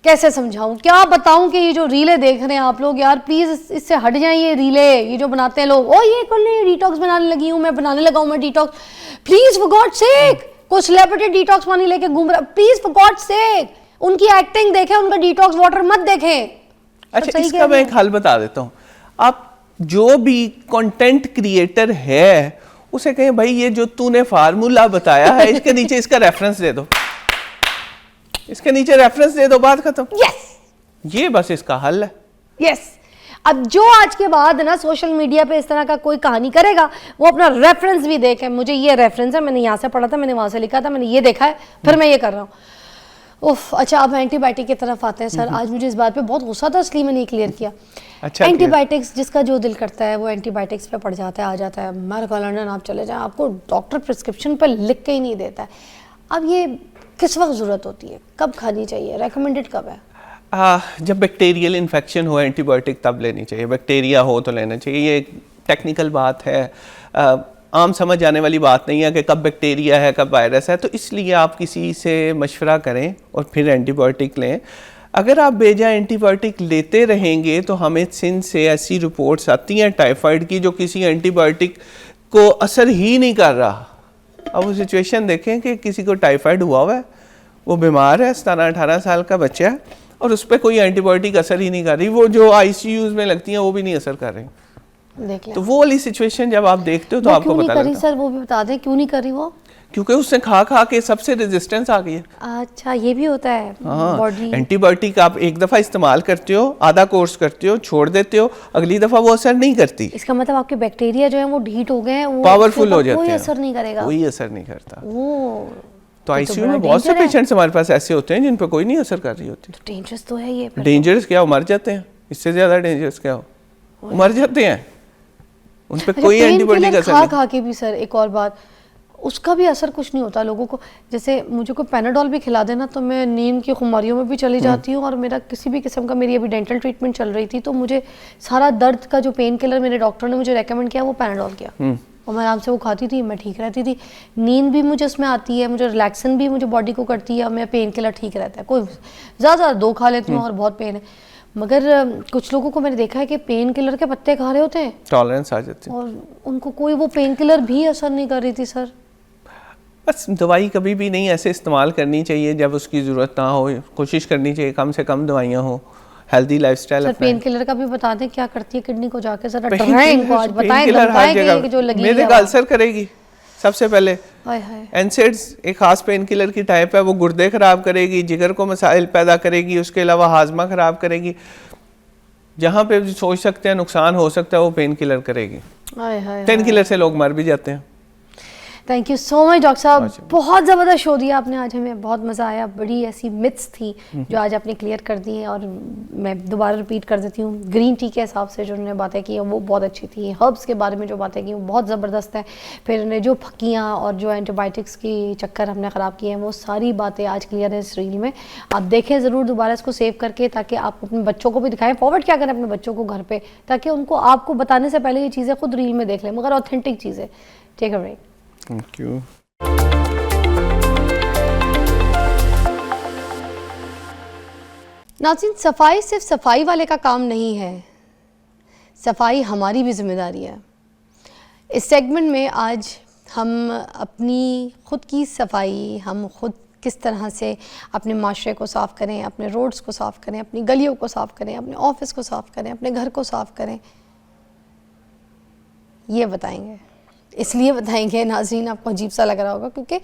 कैसे समझाऊं, क्या बताऊं कि ये जो रीलें देख रहे हैं आप लोग, यार प्लीज इससे हट जाएं। ये रीलें, ये जो बनाते हैं लोग, ओ ये कर ले डिटॉक्स बनाने लगी हूं मैं, बनाने लगा हूं मैं detox. Please for God sake, कोई सेलिब्रिटी डिटॉक्स पानी लेके घूम रहा, प्लीज फॉर गॉड सेक उनकी एक्टिंग देखें, उनका डिटॉक्स वाटर मत देखें। अच्छा, इसका मैं एक हल बता देता हूं। आप जो भी कंटेंट क्रिएटर है उसे कहें भाई ये जो तूने फार्मूला बताया है इसके नीचे इसका रेफरेंस दे दो, इसके नीचे रेफरेंस दे दो, बात खत्म। यस, ये बस इसका हल है। यस। अब जो आज के बाद ना सोशल मीडिया पे इस तरह का कोई कहानी करेगा वो अपना रेफरेंस भी देखे, मुझे ये रेफरेंस है, मैंने यहाँ से पढ़ा था, मैंने वहां से लिखा था, मैंने ये देखा है, फिर मैं ये कर रहा हूँ। उफ, अच्छा अब एंटीबायोटिक की तरफ आते हैं सर। आज मुझे इस बात पे बहुत गुस्सा था इसलिए मैंने क्लियर किया। अच्छा, एंटीबायोटिक्स जिसका जो दिल करता है वो एंटीबायोटिक्स पे पड़ जाता है, आ जाता है। मेरे को लंदन आप चले जाएं, आपको डॉक्टर प्रिस्क्रिप्शन पे लिख के ही नहीं देता है। अब ये किस वक्त ज़रूरत होती है, कब खानी चाहिए, रेकमेंडेड कब है? जब बैक्टीरियल इन्फेक्शन हो एंटीबायोटिक तब लेनी चाहिए, बैक्टीरिया हो तो लेना चाहिए। ये एक टेक्निकल बात है, आम समझ आने वाली बात नहीं है कि कब बैक्टीरिया है कब वायरस है, तो इसलिए आप किसी से मशवरा करें और फिर एंटीबायोटिक लें। अगर आप बेजा एंटीबायोटिक लेते रहेंगे तो हमें सिंध से ऐसी रिपोर्ट्स आती हैं टाइफाइड की जो किसी एंटीबायोटिक को असर ही नहीं कर रहा। अब वो सिचुएशन देखें कि किसी को टाइफाइड हुआ है, वो बीमार है, 17-18 साल का बच्चा है और उस पर कोई एंटीबायोटिक असर ही नहीं कर रही, वो जो ICUs में लगती हैं वो भी नहीं असर कर रही। तो वो वाली सिचुएशन जब आप देखते हो तो आपको पता लगता है। सर वो भी बता दें क्यों नहीं कर रही वो? क्योंकि उसने खा खा के सबसे रेजिस्टेंस आ गई है। अच्छा, ये भी होता है। हाँ, बॉडी एंटीबायोटिक आप एक दफा इस्तेमाल करते हो, आधा कोर्स करते हो, छोड़ देते हो, अगली दफा वो असर नहीं करती। इसका मतलब आपके बैक्टीरिया जो है वो हीट हो गए हैं, वो पावरफुल हो जाते हैं, कोई असर नहीं करेगा, कोई असर नहीं करता। तो आईसीयू में बहुत से पेशेंट्स हमारे पास ऐसे होते हैं जिन पर कोई नहीं असर कर रही होती। डेंजरस तो है ये। डेंजरस क्या हो, मर जाते हैं, इससे ज़्यादा डेंजरस क्या हो, मर जाते हैं, उन पर कोई एंटीबॉडी का असर नहीं। खा के भी सर एक और बात, उसका भी असर कुछ नहीं होता लोगों को। जैसे मुझे कोई पैनाडोल भी खिला देना तो मैं नींद की खुमारियों में भी चली जाती हूँ, और मेरा किसी भी किस्म का, मेरी अभी डेंटल ट्रीटमेंट चल रही थी तो मुझे सारा दर्द का जो पेन किलर मेरे डॉक्टर ने मुझे रेकमेंड किया वो पैनाडोल किया, और मैं आराम से वो खाती थी, मैं ठीक रहती थी। नींद भी मुझे उसमें आती है, मुझे रिलैक्सन भी मुझे बॉडी को करती है, मैं पेन किलर ठीक रहता है। कोई ज़्यादा 2 खा लेती हूँ और बहुत पेन है, मगर कुछ लोगों को मैंने देखा है कि पेन किलर के पत्ते खा रहे होते हैं, टॉलरेंस आ जाती है, और उनको कोई वो पेन किलर भी असर नहीं कर रही थी सर। बस दवाई कभी भी नहीं ऐसे इस्तेमाल करनी चाहिए जब उसकी ज़रूरत ना हो, कोशिश करनी चाहिए कम से कम दवाइयाँ हो, healthy lifestyle. Sir pain killer का भी बता दें क्या करती है किडनी को, जाके जरा डराएं इनको आज, बताएं धमकाएं कि जो लगी है। मेरे को अल्सर करेगी सबसे पहले, हाय हाय। एनसेड्स एक खास पेन किलर की टाइप है, वो गुर्दे खराब करेगी, जिगर को मसाइल पैदा करेगी, उसके अलावा हाजमा खराब करेगी, जहाँ पे सोच सकते हैं नुकसान हो सकता है वो पेन किलर करेगी। पेन किलर से लोग मर भी जाते हैं। Thank you so much doctor साहब, बहुत ज़बरदस्त शो दिया आपने आज, हमें बहुत मज़ा आया। बड़ी ऐसी मिथ्स थी जो आज आपने क्लियर कर दी हैं, और मैं दोबारा रिपीट कर देती हूँ, ग्रीन टी के हिसाब से जो उन्होंने बातें की हैं वो बहुत अच्छी थी, हर्ब्स के बारे में जो बातें की वो बहुत ज़बरदस्त हैं, फिर उन्हें जो फक्कियाँ और जो एंटीबायोटिक्स की चक्कर हमने ख़राब किए हैं वो सारी बातें आज क्लियर है इस रील में। आप देखें ज़रूर दोबारा इसको सेव करके, ताकि आप अपने बच्चों को भी दिखाएं, फॉरवर्ड क्या करें अपने बच्चों को घर पर, ताकि उनको आपको बताने से पहले ये चीज़ें खुद रील में देख लें, मगर ऑथेंटिक चीज़ें। Take a break. Thank you. नाज़रीन, सफाई सिर्फ सफाई वाले का काम नहीं है, सफाई हमारी भी जिम्मेदारी है। इस सेगमेंट में आज हम अपनी ख़ुद की सफाई, हम खुद किस तरह से अपने माशरे को साफ़ करें, अपने रोड्स को साफ़ करें, अपनी गलियों को साफ़ करें, अपने ऑफिस को साफ़ करें, अपने घर को साफ़ करें, ये बताएंगे। इसलिए बताएंगे नाज़रीन, आपको अजीब सा लग रहा होगा, क्योंकि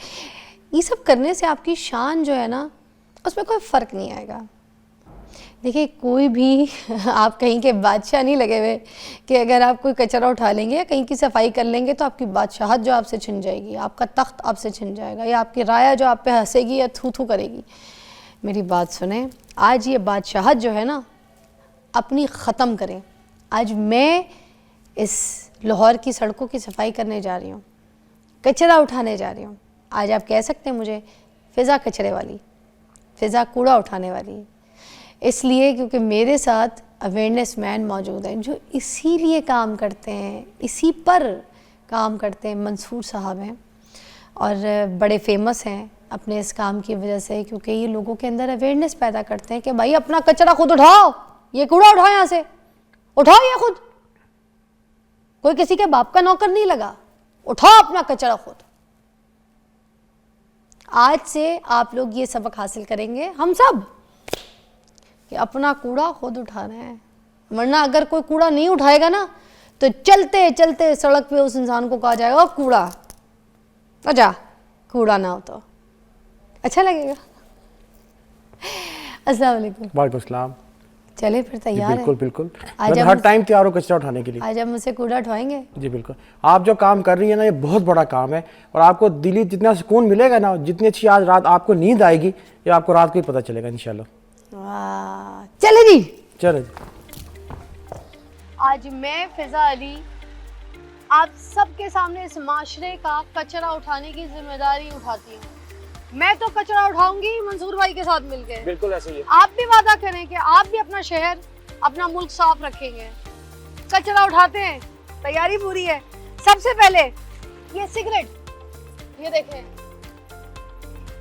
ये सब करने से आपकी शान जो है ना उसमें कोई फ़र्क नहीं आएगा। देखिए, कोई भी आप कहीं के बादशाह नहीं लगे हुए कि अगर आप कोई कचरा उठा लेंगे या कहीं की सफाई कर लेंगे तो आपकी बादशाहत जो आपसे छिन जाएगी, आपका तख्त आपसे छिन जाएगा, या आपकी राया जो आप पे हंसेगी या थू थू करेगी। मेरी बात सुने, आज ये बादशाहत जो है ना अपनी ख़त्म करें। आज मैं इस लाहौर की सड़कों की सफाई करने जा रही हूँ, कचरा उठाने जा रही हूँ। आज आप कह सकते हैं मुझे फ़िज़ा कचरे वाली, फ़िज़ा कूड़ा उठाने वाली, इसलिए क्योंकि मेरे साथ अवेयरनेस मैन मौजूद हैं जो इसीलिए काम करते हैं, इसी पर काम करते हैं। मंसूर साहब हैं और बड़े फेमस हैं अपने इस काम की वजह से, क्योंकि ये लोगों के अंदर अवेयरनेस पैदा करते हैं कि भाई अपना कचरा खुद उठाओ, ये कूड़ा उठाओ, यहाँ से उठाओ ये खुद, कोई किसी के बाप का नौकर नहीं लगा, उठाओ अपना कचरा खुद। आज से आप लोग ये सबक हासिल करेंगे, हम सब, कि अपना कूड़ा खुद उठाना है। वरना अगर कोई कूड़ा नहीं उठाएगा ना तो चलते चलते सड़क पे उस इंसान को कहा जाएगा कूड़ा, अच्छा कूड़ा ना हो तो अच्छा लगेगा। अस्सलाम वालेकुम। वालेकुम सलाम। चले फिर तैयार बिल्कुल है? बिल्कुल, आज हर टाइम तैयार हो कचरा उठाने के लिए। आज हम मुझसे कूड़ा उठवाएंगे? जी बिल्कुल। आप जो काम कर रही है ना, ये बहुत बड़ा काम है, और आपको दिली जितना सुकून मिलेगा ना, जितनी अच्छी आज रात आपको नींद आएगी, ये आपको रात को ही पता चलेगा इंशाल्लाह। वाह, चले जी, चले। आज मैं फ़िज़ा अली आप सबके सामने इस माशरे का कचरा उठाने की जिम्मेदारी उठाती हूँ। मैं तो कचरा उठाऊंगी मंसूर भाई के साथ मिलकर। बिल्कुल ऐसे ही। आप भी वादा करें कि आप भी अपना शहर, अपना मुल्क साफ रखेंगे। कचरा उठाते हैं, तैयारी पूरी है। सबसे पहले ये सिगरेट, ये देखें,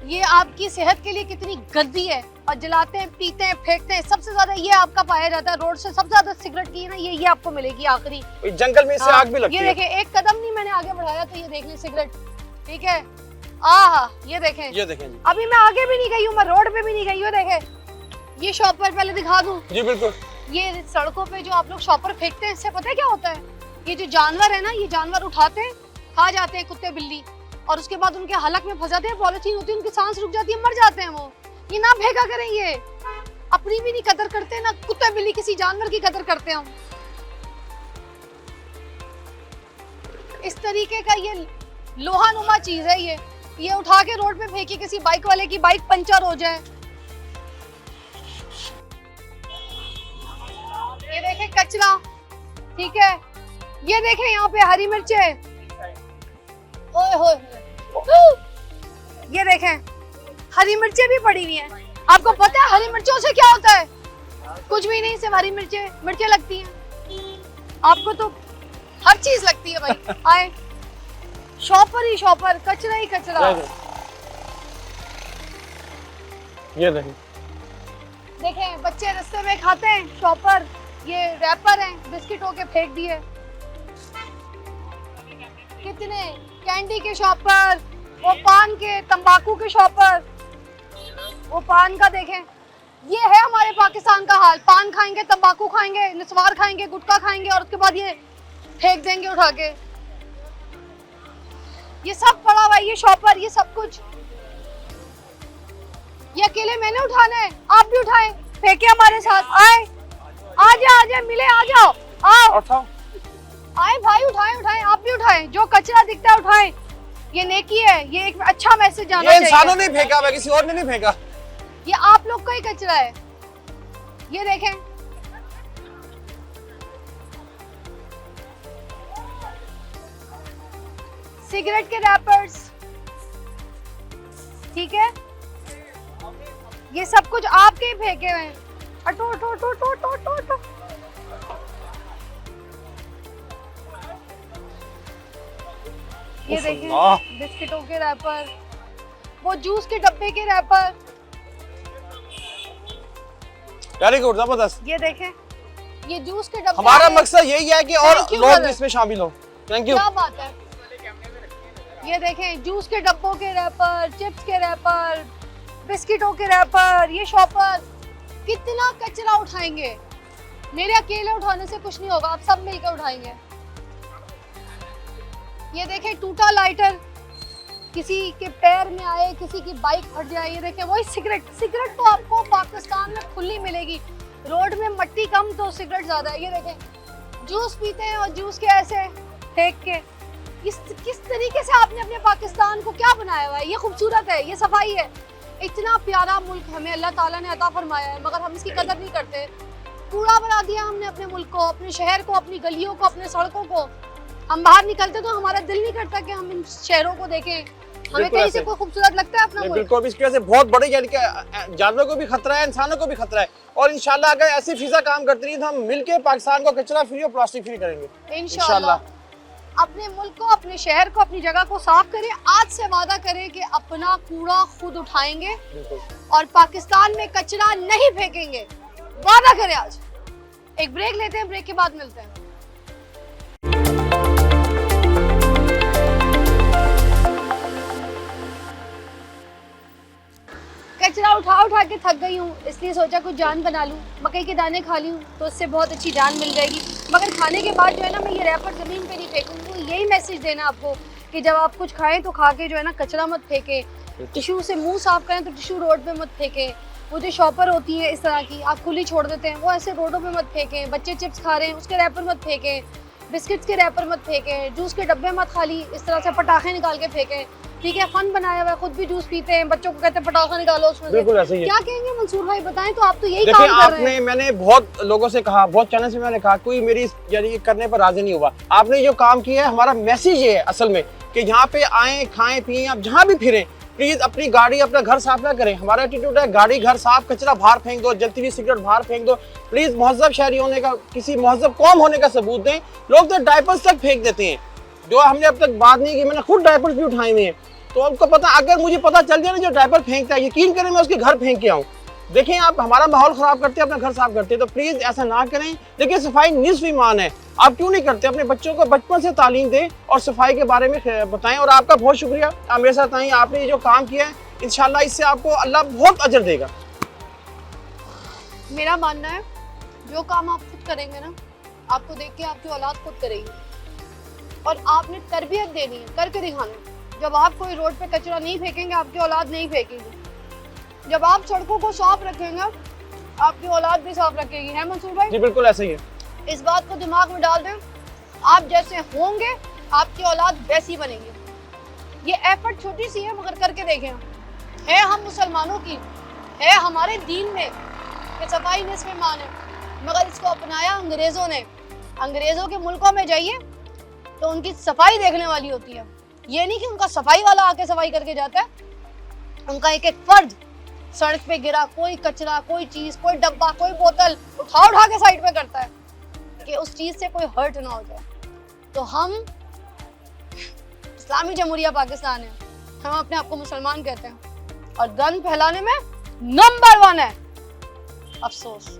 ये आपकी सेहत के लिए कितनी गंदी है, और जलाते हैं, पीते हैं, फेंकते हैं। सबसे ज्यादा ये आपका पाया जाता है रोड से, सबसे ज्यादा सिगरेट की ना ये आपको मिलेगी आखिरी। जंगल में इससे आग भी लगती है। ये देखें, एक कदम नहीं मैंने आगे बढ़ाया तो ये देख ली सिगरेट, ठीक है। आहा, ये देखें, ये देखें जी। अभी मैं आगे भी नहीं गई हूँ, मैं रोड पे भी नहीं गई हूँ। देखें, ये शॉपर पहले दिखा दूं। जी बिल्कुल। ये सड़कों पे जो आप लोग शॉपर फेंकते हैं, इससे पता है क्या होता है? ये जो जानवर है ना, ये जानवर उठाते हैं, खा जाते हैं कुत्ते बिल्ली, और उसके बाद उनके हलक में फंस जाते हैं, पॉलिथीन होती है, उनकी सांस रुक जाती है, मर जाते हैं वो। ये ना फेंका करें, ये अपनी भी नहीं कदर करते, ना कुत्ते बिल्ली किसी जानवर की कदर करते हैं हम। इस तरीके का ये लोहा नुमा चीज है, ये ये उठा के रोड पे फेंकी किसी बाइक वाले की बाइक पंचर हो जाए। ये देखें कचरा, ठीक है, ये देखें यहाँ पे हरी मिर्चें, ओए होए, ये देखें हरी मिर्चें भी पड़ी हुई हैं। आपको पता है हरी मिर्चों से क्या होता है? कुछ भी नहीं, सिर्फ हरी मिर्चें लगती हैं। आपको तो हर चीज लगती है भाई। आए शॉपर ही शॉपर, कचरा ही कचरा। ये देखिए, देखें बच्चे रास्ते में खाते हैं शॉपर, ये रैपर हैं, बिस्किट होके फेंक दिए। कितने कैंडी के शॉपर, वो पान के, तंबाकू के शॉपर, वो पान का देखें। ये है हमारे पाकिस्तान का हाल। पान खाएंगे, तंबाकू खाएंगे, निस्वार खाएंगे, गुटखा खाएंगे और उसके बाद ये फेंक देंगे उठा के। ये सब पड़ा हुआ है, ये शॉपर, ये सब कुछ। ये अकेले मैंने उठाना है, आप भी उठाएं, फेंके हमारे साथ। आए आजा मिले, आ जाओ, आओ आए भाई, उठाएं, आप भी उठाएं, जो कचरा दिखता है उठाएं। ये नेकी है, ये एक अच्छा मैसेज जाना चाहिए। इंसानों ने फेंका है, किसी और ने नहीं फेंका। ये आप लोग का ही कचरा है। ये देखें, सिगरेट के रैपर्स, ठीक है, ये सब कुछ आपके ही फेंके हुए हैं। अटो अटो अटो अटो अटो अटो अटो। ये देखें बिस्किटों के रैपर, वो जूस के डब्बे के रैपर। वेरी गुड, जबरदस्त। ये देखें, ये जूस के डब्बे। हमारा मकसद यही है कि और लोग इसमें शामिल हो। Thank you. क्या बात है। ये देखें जूस के डब्बों के रैपर, चिप्स के रैपर, बिस्किटों के रैपर, ये शॉपर। कितना कचरा उठाएंगे। मेरे अकेले उठाने से कुछ नहीं होगा, आप सब मिलकर उठाएंगे। ये देखें टूटा लाइटर, किसी के पैर में आए, किसी की बाइक फट जाए। ये देखें वही सिगरेट तो आपको पाकिस्तान में खुली मिलेगी। रोड में मट्टी कम तो सिगरेट ज्यादा है। ये देखें जूस पीते हैं और जूस के ऐसे फेंक के। किस तरीके से आपने अपने पाकिस्तान को क्या बनाया हुआ है। ये खूबसूरत है, ये सफाई है। इतना प्यारा मुल्क हमें अल्लाह ताला ने अता फरमाया है, मगर हम इसकी कदर नहीं करते। कूड़ा बना दिया हमने अपने मुल्क को, अपने शहर को, अपनी गलियों को, अपने सड़कों को। हम बाहर निकलते तो हमारा दिल नहीं करता कि हम इन शहरों को देखें। हमें कहीं से कोई खूबसूरत लगता है अपना मुल्क। बिल्कुल, इसकी वजह से बहुत बड़े यानी कि जानवरों को भी खतरा है, इंसानों को भी खतरा है। और इंशाल्लाह अगर ऐसी फिजा काम करती रही तो हम मिलके पाकिस्तान को कचरा फ्री और प्लास्टिक फ्री करेंगे इंशाल्लाह। अपने मुल्क को, अपने शहर को, अपनी जगह को साफ करें। आज से वादा करें कि अपना कूड़ा खुद उठाएंगे और पाकिस्तान में कचरा नहीं फेंकेंगे। वादा करें आज। एक ब्रेक लेते हैं, ब्रेक के बाद मिलते हैं। कचरा उठा के थक गई हूँ, इसलिए सोचा कुछ जान बना लूँ। मकई के दाने खा लूँ तो उससे बहुत अच्छी जान मिल जाएगी। मगर खाने के बाद जो है ना, मैं ये रैपर ज़मीन पे नहीं फेंकूँगी। तो यही मैसेज देना आपको कि जब आप कुछ खाएं तो खा के जो है ना कचरा मत फेंकें। टिश्यू से मुंह साफ करें तो टिश्यू रोड पे मत फेंकें। वो जो शॉपर होती है इस तरह की, आप खुली छोड़ देते हैं, वो ऐसे रोडों पे मत फेंकें। बच्चे चिप्स खा रहे हैं, उसके रैपर मत फेंकें। बिस्किट्स के रैपर मत फेंकें। जूस के डब्बे मत खाली इस तरह से पटाखे निकाल के फेंकें। ठीक है, फन बनाया हुआ है, खुद भी जूस पीते हैं, बच्चों को कहते हैं पटाखा निकालो उसमें। बिल्कुल ऐसे ही है। क्या कहेंगे मंसूर भाई, बताएं तो। आप तो यही काम कर रहे हैं। मैंने बहुत लोगों से कहा, बहुत चैनल से मैंने कहा, कोई मेरी यानी करने पर राजी नहीं हुआ। आपने जो काम किया है, हमारा मैसेज ये है असल में कि यहाँ पे आए, खाएं पिएं, आप जहाँ भी फिरें प्लीज अपनी गाड़ी, अपना घर साफ ना करें। हमारा एटीट्यूड है गाड़ी घर साफ, कचरा बाहर फेंक दो, जलती हुई सिगरेट बाहर फेंक दो। प्लीज महज़ब शहरी होने का, किसी महज़ब कौम होने का सबूत दें। लोग तो डायपर्स तक फेंक देते हैं, जो हमने अब तक बात नहीं की। मैंने खुद डायपर्स भी उठाए हुए हैं, तो आपको पता, अगर मुझे पता चल गया ना जो डायपर फेंकता है, यकीन करें मैं उसके घर फेंक के आऊँ। देखें आप हमारा माहौल खराब करते हैं, अपना घर साफ करते हैं, तो प्लीज ऐसा ना करें। देखिए सफाई निस्फ ईमान है, आप क्यों नहीं करते? अपने बच्चों को बचपन से तालीम दें और सफाई के बारे में बताएं। और आपका बहुत शुक्रिया, आप मेरे साथ आए, आपने ये जो काम किया है, इंशाल्लाह इससे आपको अल्लाह बहुत अजर देगा। मेरा मानना है जो काम आप खुद करेंगे ना, आपको देख के आपकी औलाद खुद करेगी। और आपने तरबियत देनी है, करके दिखाना है। जब आप कोई रोड पे कचरा नहीं फेंकेंगे, आपकी औलाद नहीं फेंकेगी। जब आप सड़कों को साफ रखेंगे, आपकी औलाद भी साफ रखेगी। है मंसूर भाई? जी बिल्कुल ऐसे ही है। इस बात को दिमाग में डाल दें, आप जैसे होंगे आपकी औलाद वैसी बनेगी। ये एफर्ट छोटी सी है मगर करके देखें, है हम मुसलमानों की, है हमारे दीन में कि सफाई निस्फ़ ईमान है, मगर इसको अपनाया अंग्रेज़ों ने। अंग्रेज़ों के मुल्कों में जाइए तो उनकी सफाई देखने वाली होती है, ये नहीं कि उनका सफाई वाला आके सफाई करके जाता है, उनका एक एक फर्द सड़क पे गिरा कोई कचरा, कोई चीज़, कोई डब्बा, कोई बोतल उठा उठा के साइड पे करता है कि उस चीज़ से कोई हर्ट ना हो जाए। तो हम इस्लामी जमहूरिया पाकिस्तान है, हम अपने आप को मुसलमान कहते हैं और गन फैलाने में नंबर 1 है। अफसोस।